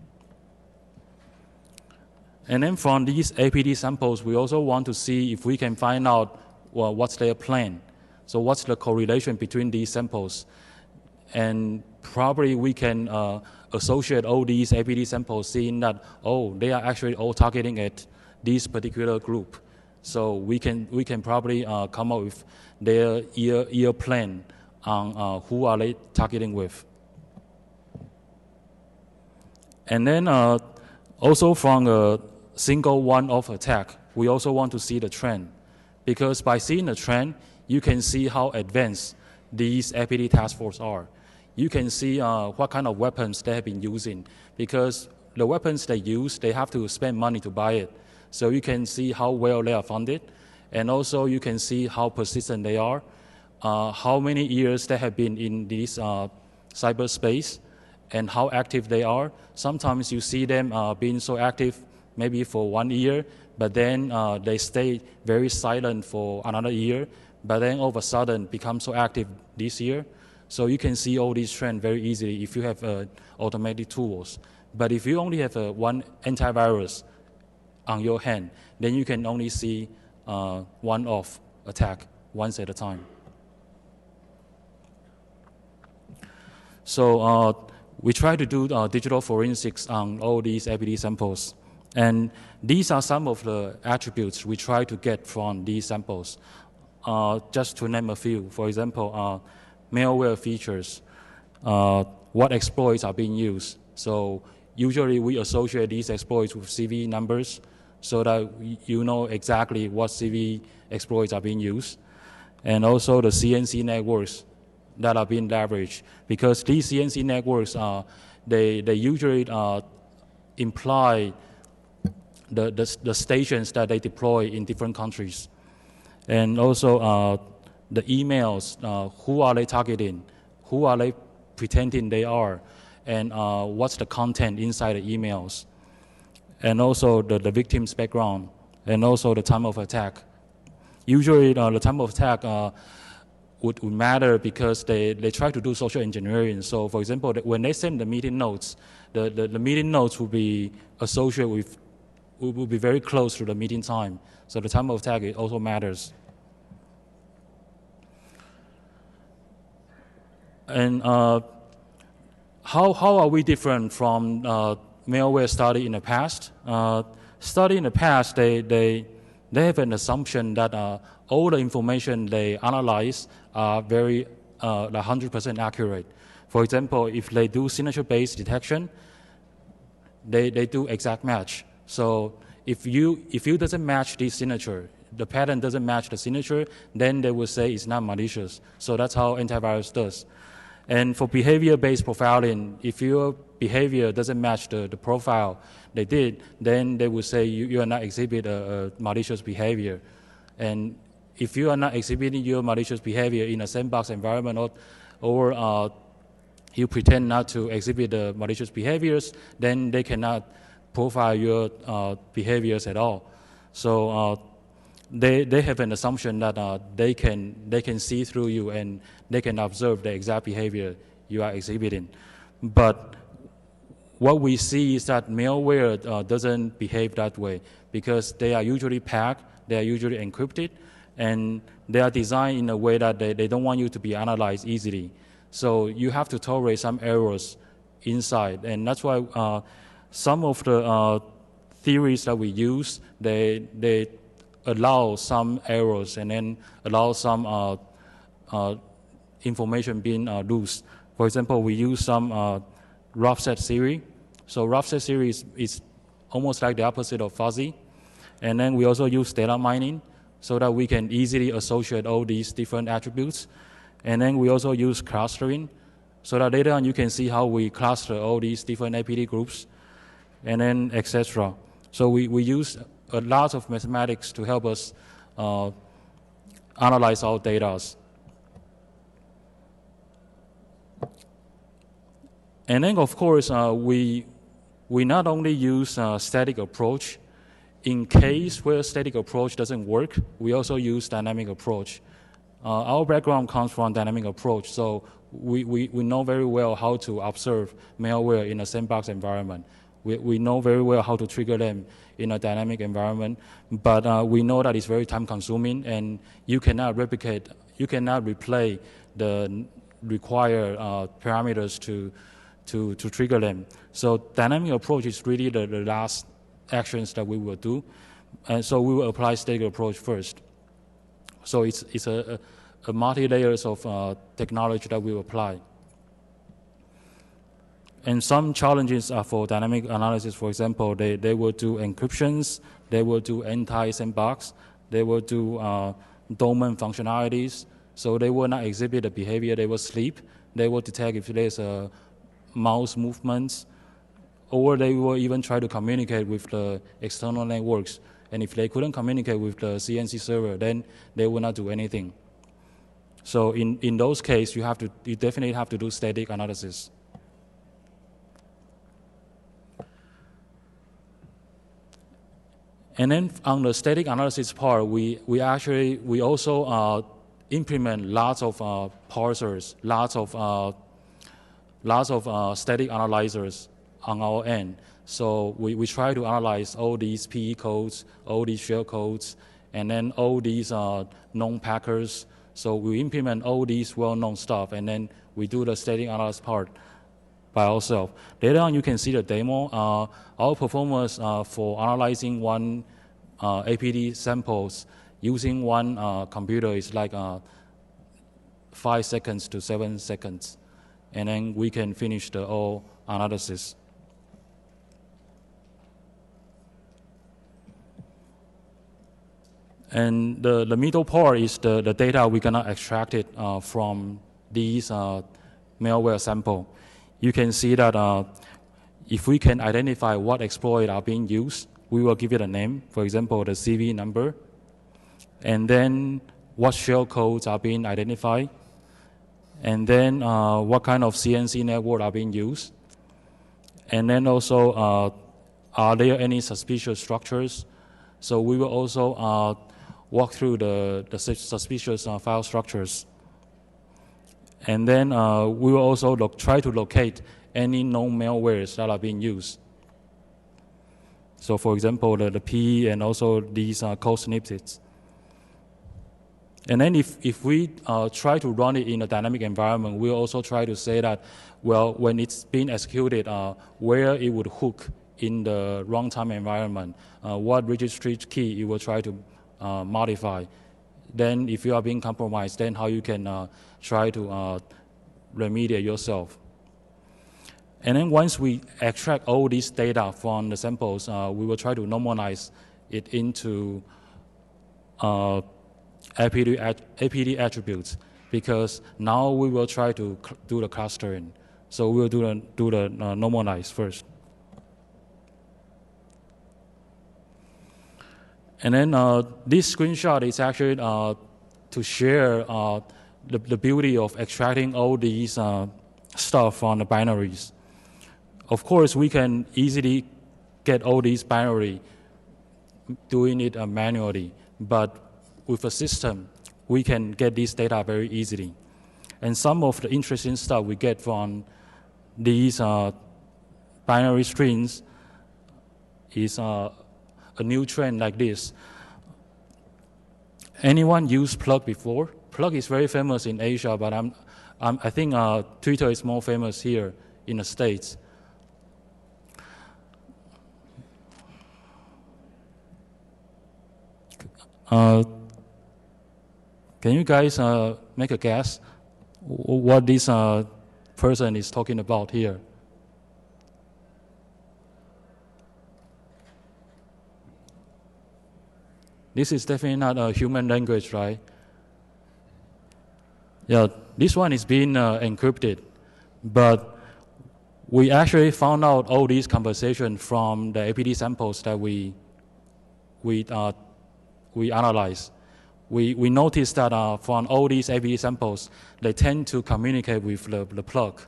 And then from these APT samples, we also want to see if we can find out what's their plan. So what's the correlation between these samples? And probably we can associate all these APT samples, seeing that, oh, they are actually all targeting at this particular group. So we can probably come up with their year plan on who are they targeting with. And then also from a single one-off attack, we also want to see the trend. Because by seeing the trend, you can see how advanced these APT task force are. You can see what kind of weapons they have been using. Because the weapons they use, they have to spend money to buy it. So you can see how well they are funded. And also you can see how persistent they are, how many years they have been in this cyberspace, and how active they are. Sometimes you see them being so active maybe for 1 year, but then they stay very silent for another year, but then all of a sudden become so active this year. So you can see all these trends very easily if you have automated tools. But if you only have one antivirus on your hand, then you can only see one-off attack once at a time. So we try to do digital forensics on all these APT samples. And these are some of the attributes we try to get from these samples. Just to name a few, for example, malware features, what exploits are being used. So usually we associate these exploits with CV numbers so that you know exactly what CV exploits are being used. And also the CNC networks that are being leveraged, because these CNC networks, they usually imply the stations that they deploy in different countries. And also the emails, who are they targeting? Who are they pretending they are? And what's the content inside the emails? And also the victim's background, and also the time of attack. Usually the time of attack would matter because they try to do social engineering. So for example, when they send the meeting notes, the meeting notes will be associated with, will be very close to the meeting time. So the time of attack, it also matters. And how are we different from malware study in the past? Study in the past, they have an assumption that all the information they analyze are very 100% accurate. For example, if they do signature-based detection, they do exact match. So if you doesn't match this signature, the pattern doesn't match the signature, then they will say it's not malicious. So that's how antivirus does. And for behavior-based profiling, if your behavior doesn't match the profile they did, then they will say you are not exhibiting a malicious behavior. And if you are not exhibiting your malicious behavior in a sandbox environment, or you pretend not to exhibit the malicious behaviors, then they cannot profile your behaviors at all. So they have an assumption that they can see through you and they can observe the exact behavior you are exhibiting. But what we see is that malware doesn't behave that way, because they are usually packed, they are usually encrypted, and they are designed in a way that they don't want you to be analyzed easily. So you have to tolerate some errors inside, and that's why some of the theories that we use, they allow some errors and then allow some information being loose. For example, we use some rough set theory. So rough set theory is almost like the opposite of fuzzy. And then we also use data mining so that we can easily associate all these different attributes. And then we also use clustering so that later on you can see how we cluster all these different APT groups, and then etc. So we use a lot of mathematics to help us analyze our data. And then of course we not only use static approach. In case where static approach doesn't work, we also use dynamic approach. Our background comes from dynamic approach, so we know very well how to observe malware in a sandbox environment. We know very well how to trigger them in a dynamic environment, but we know that it's very time consuming and you cannot replicate you cannot replay the required parameters to trigger them. So dynamic approach is really the last actions that we will do. And so we will apply static approach first. So it's a multi-layers of technology that we will apply. And some challenges are for dynamic analysis. For example, they will do encryptions, they will do anti-sandbox, they will do domain functionalities. So they will not exhibit the behavior, they will sleep. They will detect if there's a mouse movements, or they will even try to communicate with the external networks. And if they couldn't communicate with the CNC server, then they will not do anything. So in those cases, you definitely have to do static analysis. And then on the static analysis part, we also implement lots of parsers, lots of static analyzers on our end. So we try to analyze all these PE codes, all these shell codes, and then all these known packers. So we implement all these well-known stuff, and then we do the static analysis part by ourselves. Later on, you can see the demo. Our performance for analyzing one APT samples using one computer is like 5 seconds to 7 seconds. And then we can finish the whole analysis. And the middle part is the data we're gonna extract it from these malware sample. You can see that if we can identify what exploit are being used, we will give it a name, for example, the CV number, and then what shell codes are being identified, and then what kind of CNC network are being used, and then also are there any suspicious structures. So we will also walk through the suspicious file structures. And then we will also try to locate any known malwares that are being used. So for example, the PE and also these code snippets. And then if we try to run it in a dynamic environment, we'll also try to say that, well, when it's being executed, where it would hook in the runtime environment, what registry key you will try to modify. Then if you are being compromised, then how you can try to remediate yourself. And then once we extract all this data from the samples, we will try to normalize it into APT attributes, because now we will try to do the clustering. So we will do the normalize first. And then this screenshot is actually to share the beauty of extracting all these stuff from the binaries. Of course, we can easily get all these binary doing it manually, but with a system, we can get this data very easily. And some of the interesting stuff we get from these binary strings is a new trend like this. Anyone used Plug before? Plug is very famous in Asia, but I think Twitter is more famous here in the States. Can you guys make a guess what this person is talking about here? This is definitely not a human language, right? Yeah, this one is being encrypted, but we actually found out all these conversations from the APT samples that we analyzed. We noticed that from all these APT samples, they tend to communicate with the plug.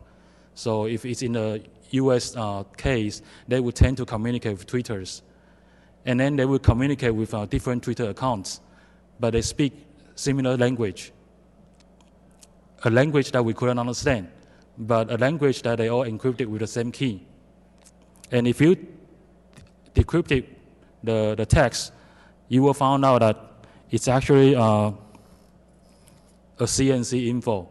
So if it's in the US case, they would tend to communicate with tweeters. And then they will communicate with different Twitter accounts, but they speak similar language, a language that we couldn't understand, but a language that they all encrypted with the same key. And if you decrypted the text, you will find out that it's actually a CNC info.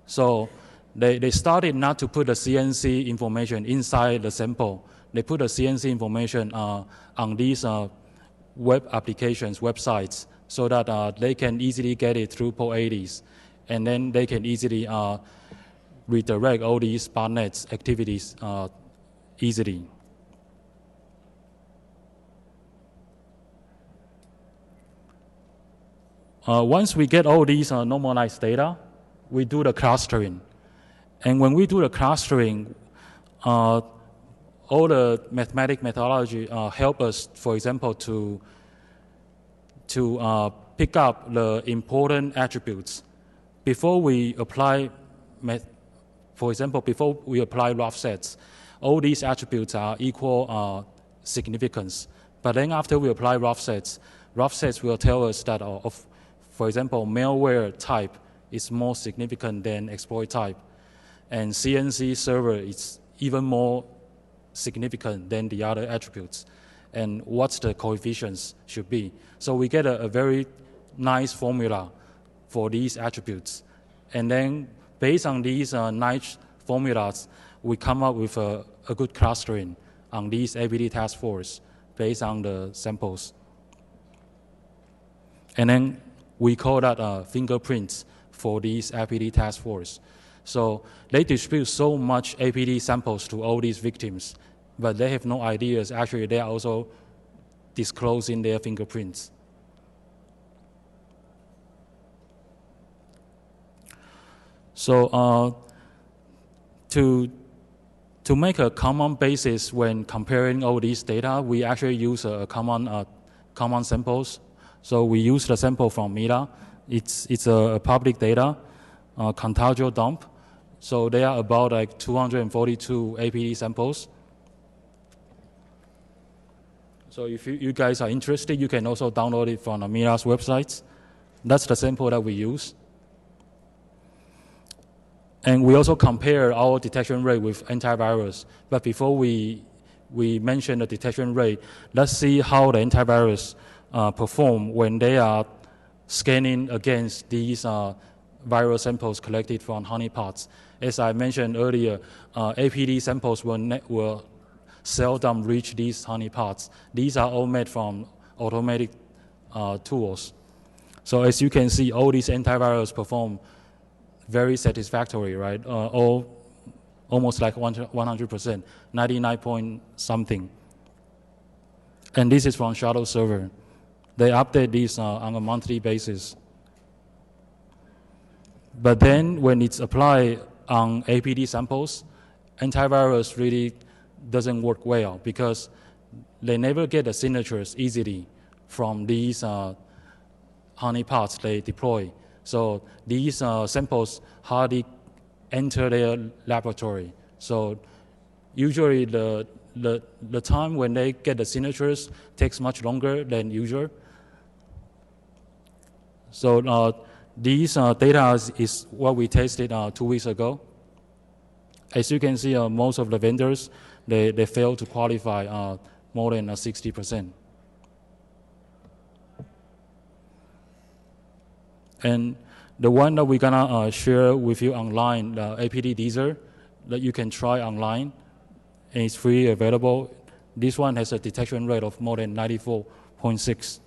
So they started not to put the CNC information inside the sample. They put the CNC information on these web applications, websites, so that they can easily get it through port 80s. And then they can easily redirect all these botnets activities easily. Once we get all these normalized data, we do the clustering. And when we do the clustering, all the mathematic methodology help us, for example, to pick up the important attributes. Before we apply, for example, before we apply rough sets, all these attributes are equal significance. But then after we apply rough sets will tell us that, for example, malware type is more significant than exploit type. And CNC server is even more significant than the other attributes. And what the coefficients should be. So we get a very nice formula for these attributes. And then based on these nice formulas, we come up with a good clustering on these APT task force based on the samples. And then we call that fingerprints for these APT task force. So they distribute so much APT samples to all these victims, but they have no ideas. Actually, they are also disclosing their fingerprints. So to make a common basis when comparing all these data, we actually use a common samples. So we use the sample from MITA. It's a public data, contagio dump. So they are about like 242 APT samples. So if you guys are interested, you can also download it from the MITA's websites. That's the sample that we use. And we also compare our detection rate with antivirus. But before we mention the detection rate, let's see how the antivirus perform when they are scanning against these viral samples collected from honeypots. As I mentioned earlier, APT samples will seldom reach these honeypots. These are all made from automatic tools. So as you can see, all these antivirals perform very satisfactory, right? Almost like 100%, 99 point something. And this is from Shadow Server. They update this on a monthly basis. But then when it's applied on APT samples, antivirus really doesn't work well because they never get the signatures easily from these honeypots they deploy. So these samples hardly enter their laboratory. So usually the time when they get the signatures takes much longer than usual. So these data is what we tested 2 weeks ago. As you can see, most of the vendors, they fail to qualify more than 60%. And the one that we're gonna share with you online, the APT Deezer, that you can try online, and it's free available. This one has a detection rate of more than 94.6.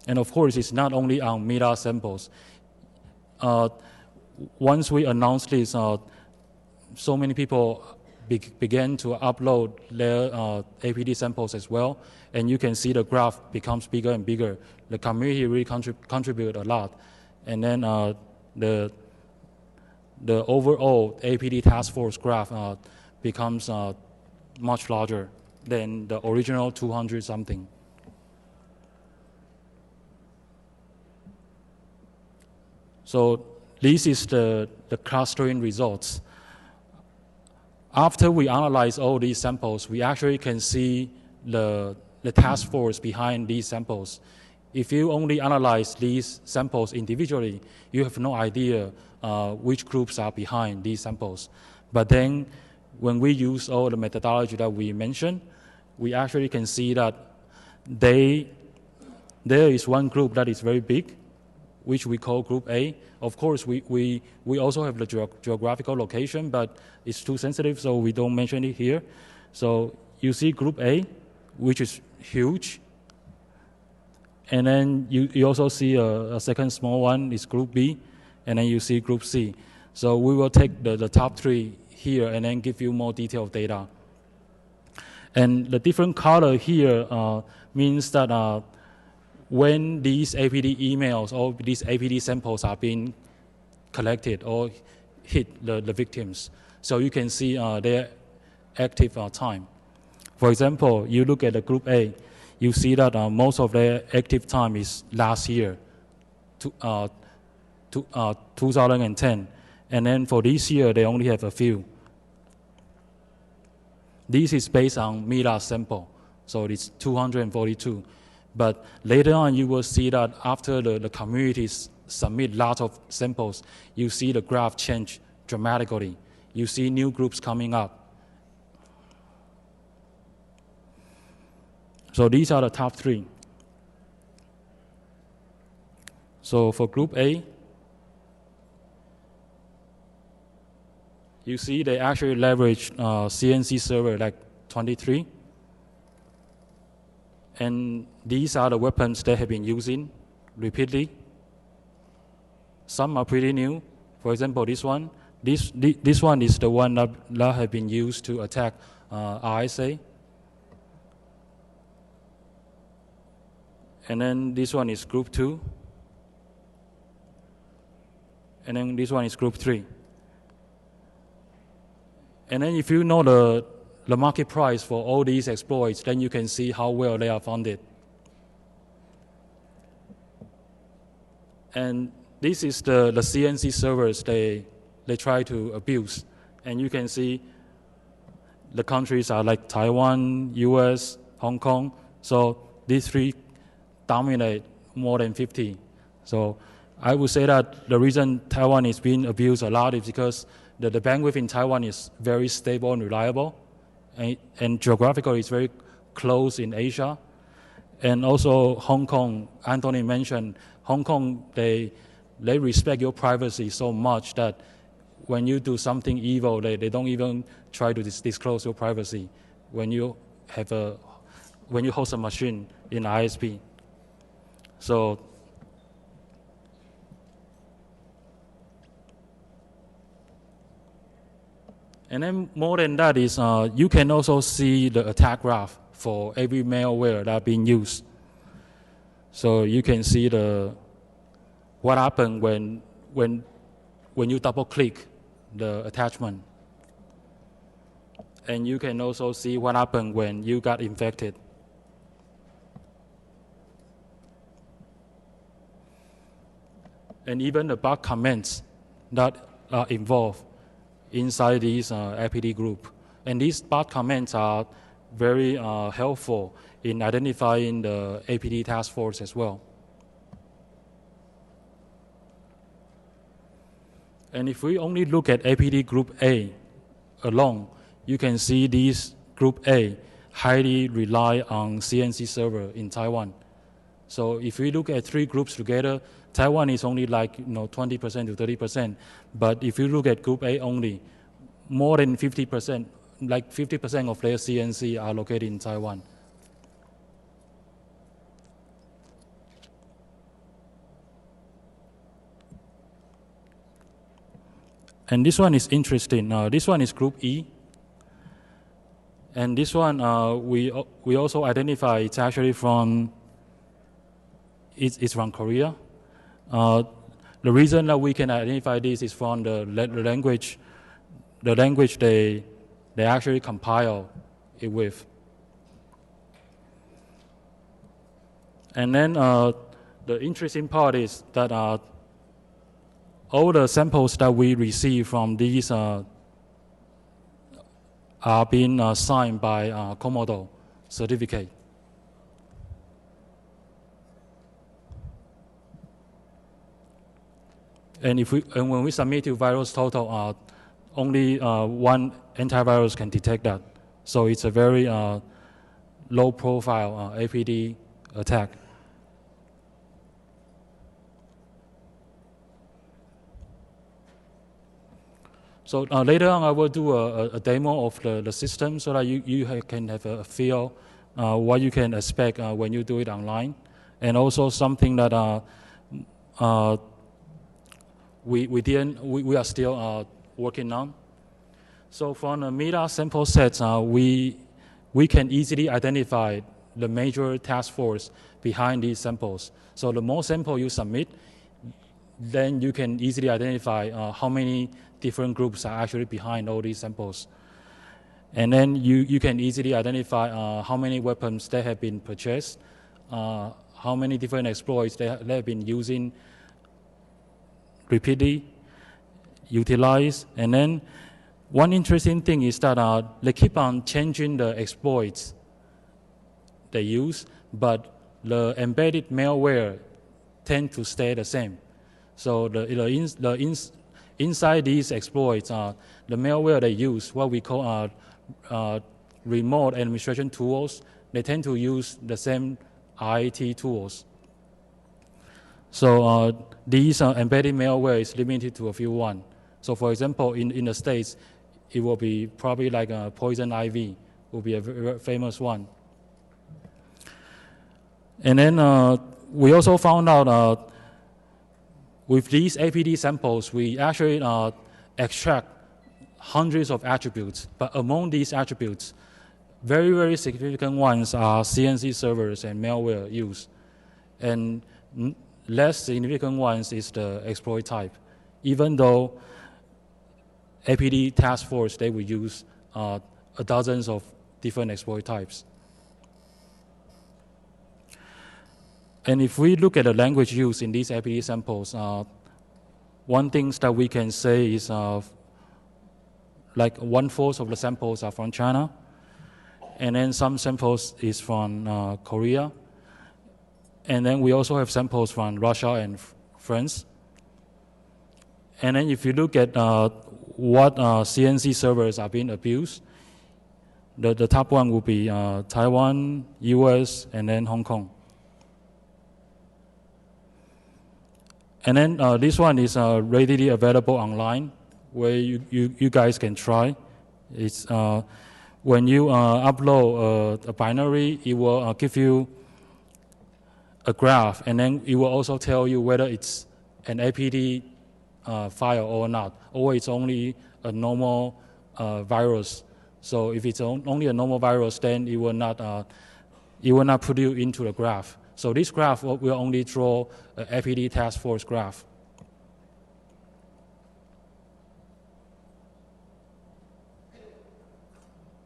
And of course, it's not only on MITA samples. Once we announced this, so many people began to upload their APT samples as well, and you can see the graph becomes bigger and bigger. The community really contribute a lot, and then the overall APT task force graph becomes much larger than the original 200 something. So this is the clustering results. After we analyze all these samples, we actually can see the task force behind these samples. If you only analyze these samples individually, you have no idea which groups are behind these samples. But then when we use all the methodology that we mentioned, we actually can see that there is one group that is very big, which we call Group A. Of course, we also have the geographical location, but it's too sensitive, so we don't mention it here. So you see Group A, which is huge. And then you also see a second small one is Group B, and then you see Group C. So we will take the top three here and then give you more detailed data. And the different color here means that when these APT emails or these APT samples are being collected or hit the victims. So you can see their active time. For example, you look at the Group A, you see that most of their active time is last year, 2010. And then for this year, they only have a few. This is based on MILA sample, so it's 242. But later on, you will see that after the communities submit lots of samples, you see the graph change dramatically. You see new groups coming up. So these are the top three. So for Group A, you see they actually leverage CNC server like 23. And these are the weapons they have been using repeatedly. Some are pretty new. For example, this one. This one is the one that have been used to attack RSA. And then this one is Group 2. And then this one is Group 3. And then if you know the market price for all these exploits, then you can see how well they are funded. And this is the CNC servers they try to abuse. And you can see the countries are like Taiwan, US, Hong Kong. So these three dominate more than 50. So I would say that the reason Taiwan is being abused a lot is because the bandwidth in Taiwan is very stable and reliable, and geographically it's very close in Asia. And also Hong Kong, Anthony mentioned, Hong Kong, they respect your privacy so much that when you do something evil, they don't even try to disclose your privacy when you host a machine in ISP. So and then more than that is you can also see the attack graph for every malware that being used. So you can see what happened when you double click the attachment. And you can also see what happened when you got infected. And even the bug comments that are involved inside these APT group. And these bug comments are very helpful in identifying the APT task force as well. And if we only look at APT Group A alone, you can see these Group A highly rely on CNC server in Taiwan. So if we look at three groups together, Taiwan is only like 20% to 30%. But if you look at Group A only, more than 50%, like 50% of their CNC are located in Taiwan. And this one is interesting. This one is Group E. And this one, we also identify it's actually from, it's from Korea. The reason that we can identify this is from the language they actually compile it with. And then the interesting part is that all the samples that we receive from these are being signed by Komodo certificate. And when we submit to Virus Total, only one antivirus can detect that. So it's a very low profile APT attack. So later on, I will do a demo of the system so that you can have a feel what you can expect when you do it online, and also something that we are still working on. So from the META sample sets, we can easily identify the major task force behind these samples. So the more sample you submit, then you can easily identify how many different groups are actually behind all these samples. And then you can easily identify how many weapons they have been purchased, how many different exploits they have been using repeatedly, utilized. And then one interesting thing is that they keep on changing the exploits they use, but the embedded malware tend to stay the same. So inside these exploits, the malware they use, what we call remote administration tools, they tend to use the same RAT tools. So these embedded malware is limited to a few one. So for example, in the States, it will be probably like a poison ivy, will be a very famous one. And then we also found out with these APT samples, we actually extract hundreds of attributes, but among these attributes, very, very significant ones are CNC servers and malware use. And less significant ones is the exploit type, even though APT task force, they will use dozens of different exploit types. And if we look at the language used in these APT samples, one thing that we can say is like 1/4 of the samples are from China, and then some samples is from Korea, and then we also have samples from Russia and France. And then if you look at what CNC servers are being abused, the top one will be Taiwan, US, and then Hong Kong. And then this one is readily available online, where you guys can try. It's when you upload a binary, it will give you a graph, and then it will also tell you whether it's an APT file or not, or it's only a normal virus. So if it's only a normal virus, then it will not put you into the graph. So this graph will only draw an APT task force graph.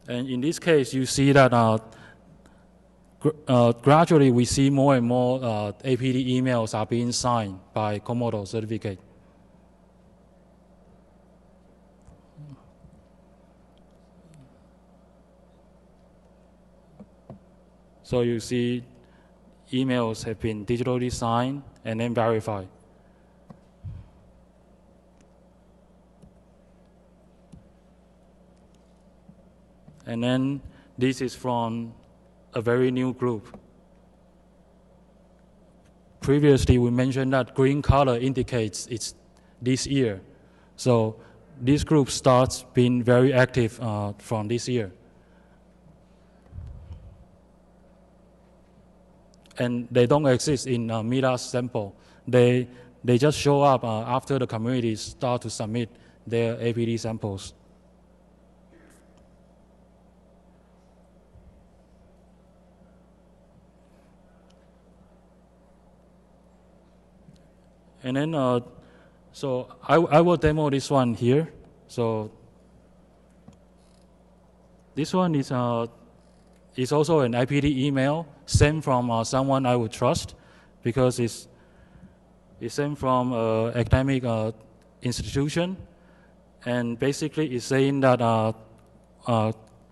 And in this case, you see that gradually we see more and more APT emails are being signed by Commodore certificate. So you see emails have been digitally signed and then verified. And then this is from a very new group. Previously, we mentioned that green color indicates it's this year. So this group starts being very active from this year. And they don't exist in META sample. They just show up after the communities start to submit their APT samples. And then, so I will demo this one here. So this one is also an APT email sent from someone I would trust, because it's sent from an academic institution, and basically it's saying that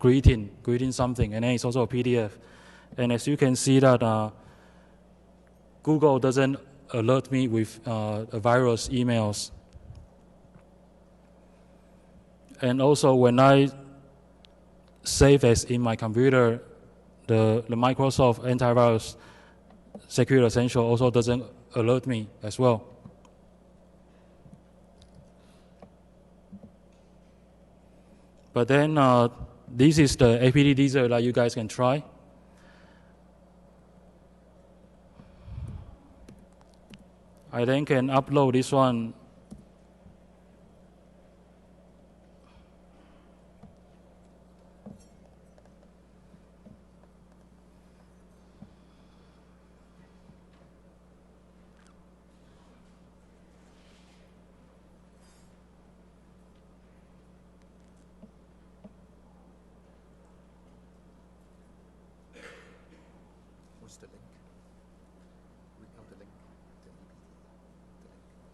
greeting something, and then it's also a PDF. And as you can see that Google doesn't alert me with virus emails. And also when I save as in my computer, the Microsoft antivirus Security Essential also doesn't alert me as well. But then this is the APT teaser that you guys can try. I then can upload this one.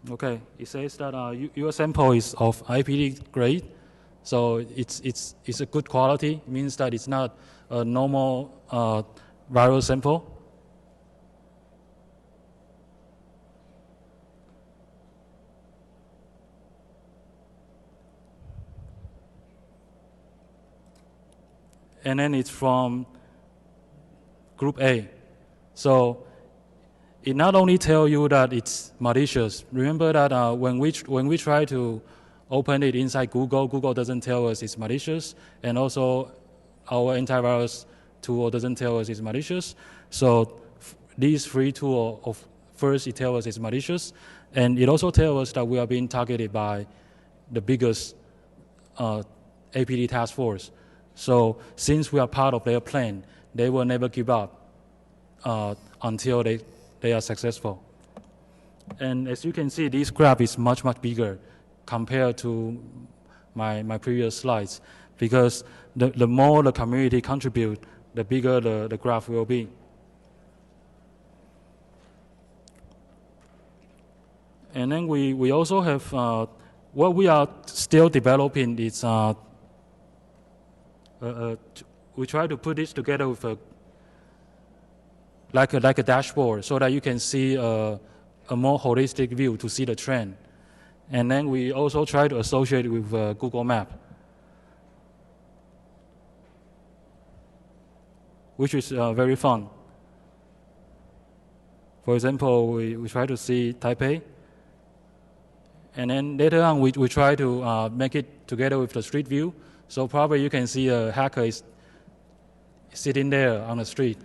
Okay, it says that your sample is of APT grade, so it's a good quality. It means that it's not a normal viral sample. And then it's from group A. So it not only tells you that it's malicious. Remember that when we try to open it inside Google, Google doesn't tell us it's malicious, and also our antivirus tool doesn't tell us it's malicious. So these three tools, first it tells us it's malicious, and it also tells us that we are being targeted by the biggest APT task force. So since we are part of their plan, they will never give up until they are successful. And as you can see, this graph is much, much bigger compared to my previous slides, because the more the community contribute, the bigger the graph will be. And then we also have, what we are still developing is, we try to put this together with like a dashboard, so that you can see a more holistic view to see the trend. And then we also try to associate it with Google Map, which is very fun. For example, we try to see Taipei, and then later on we try to make it together with the street view. So probably you can see a hacker is sitting there on the street.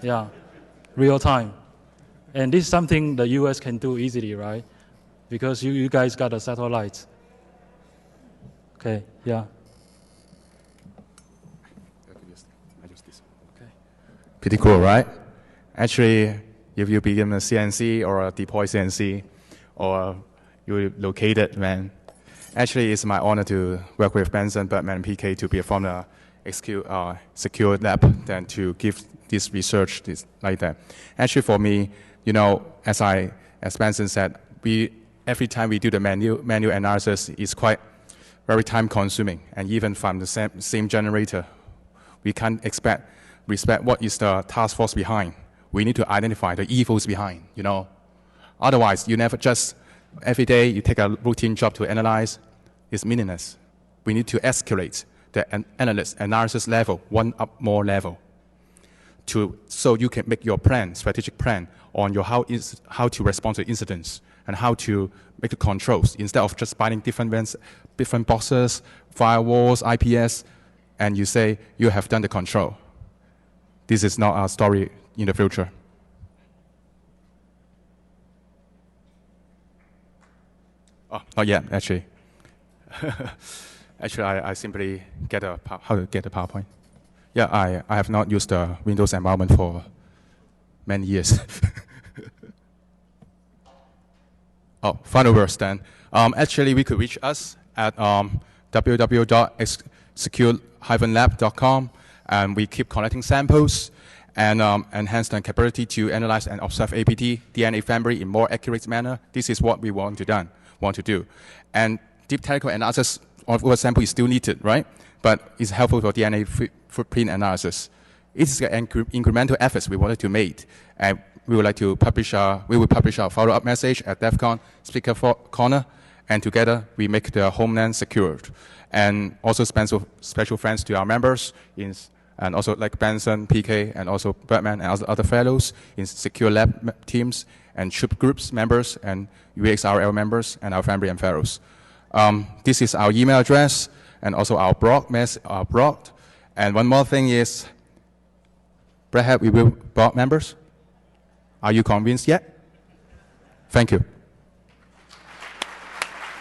Yeah. Real time. And this is something the US can do easily, right? Because you guys got a satellite. Okay, yeah. Okay. Pretty cool, right? Actually, if you begin a CNC or a deploy CNC, or you locate it, man, actually it's my honor to work with Benson, Bertman, and PK to perform the secure lab, than to give this research like that. Actually, for me, you know, as Benson said, every time we do the manual analysis is quite very time consuming, and even from the same generator, we can't respect what is the task force behind. We need to identify the evils behind, you know. Otherwise, you never just every day you take a routine job to analyze. It's meaningless. We need to escalate the analysis level, one up more level, so you can make your strategic plan on how to respond to incidents and how to make the controls, instead of just buying different boxes, firewalls, IPS, and you say you have done the control. This is not our story in the future. Oh, not yet, actually. Actually, I simply get how to get a PowerPoint. Yeah, I have not used the Windows environment for many years. Oh, final words then. Actually, we could reach us at www.secure-lab.com, and we keep collecting samples and enhance the capability to analyze and observe APT DNA family in more accurate manner. This is what we want to do. And deep technical analysis of our sample is still needed, right? But it's helpful for DNA footprint analysis. It's an incremental efforts we wanted to make, and we would like to publish we will publish our follow-up message at DEFCON Speaker Corner, and together we make the homeland secured. And also special thanks to our members, and also like Benson, PK, and also Bertman and other fellows in Secure Lab teams, and SHUP groups members, and UXRL members, and our family and fellows. This is our email address, and also our blog. And one more thing is, perhaps we will board members. Are you convinced yet? Thank you.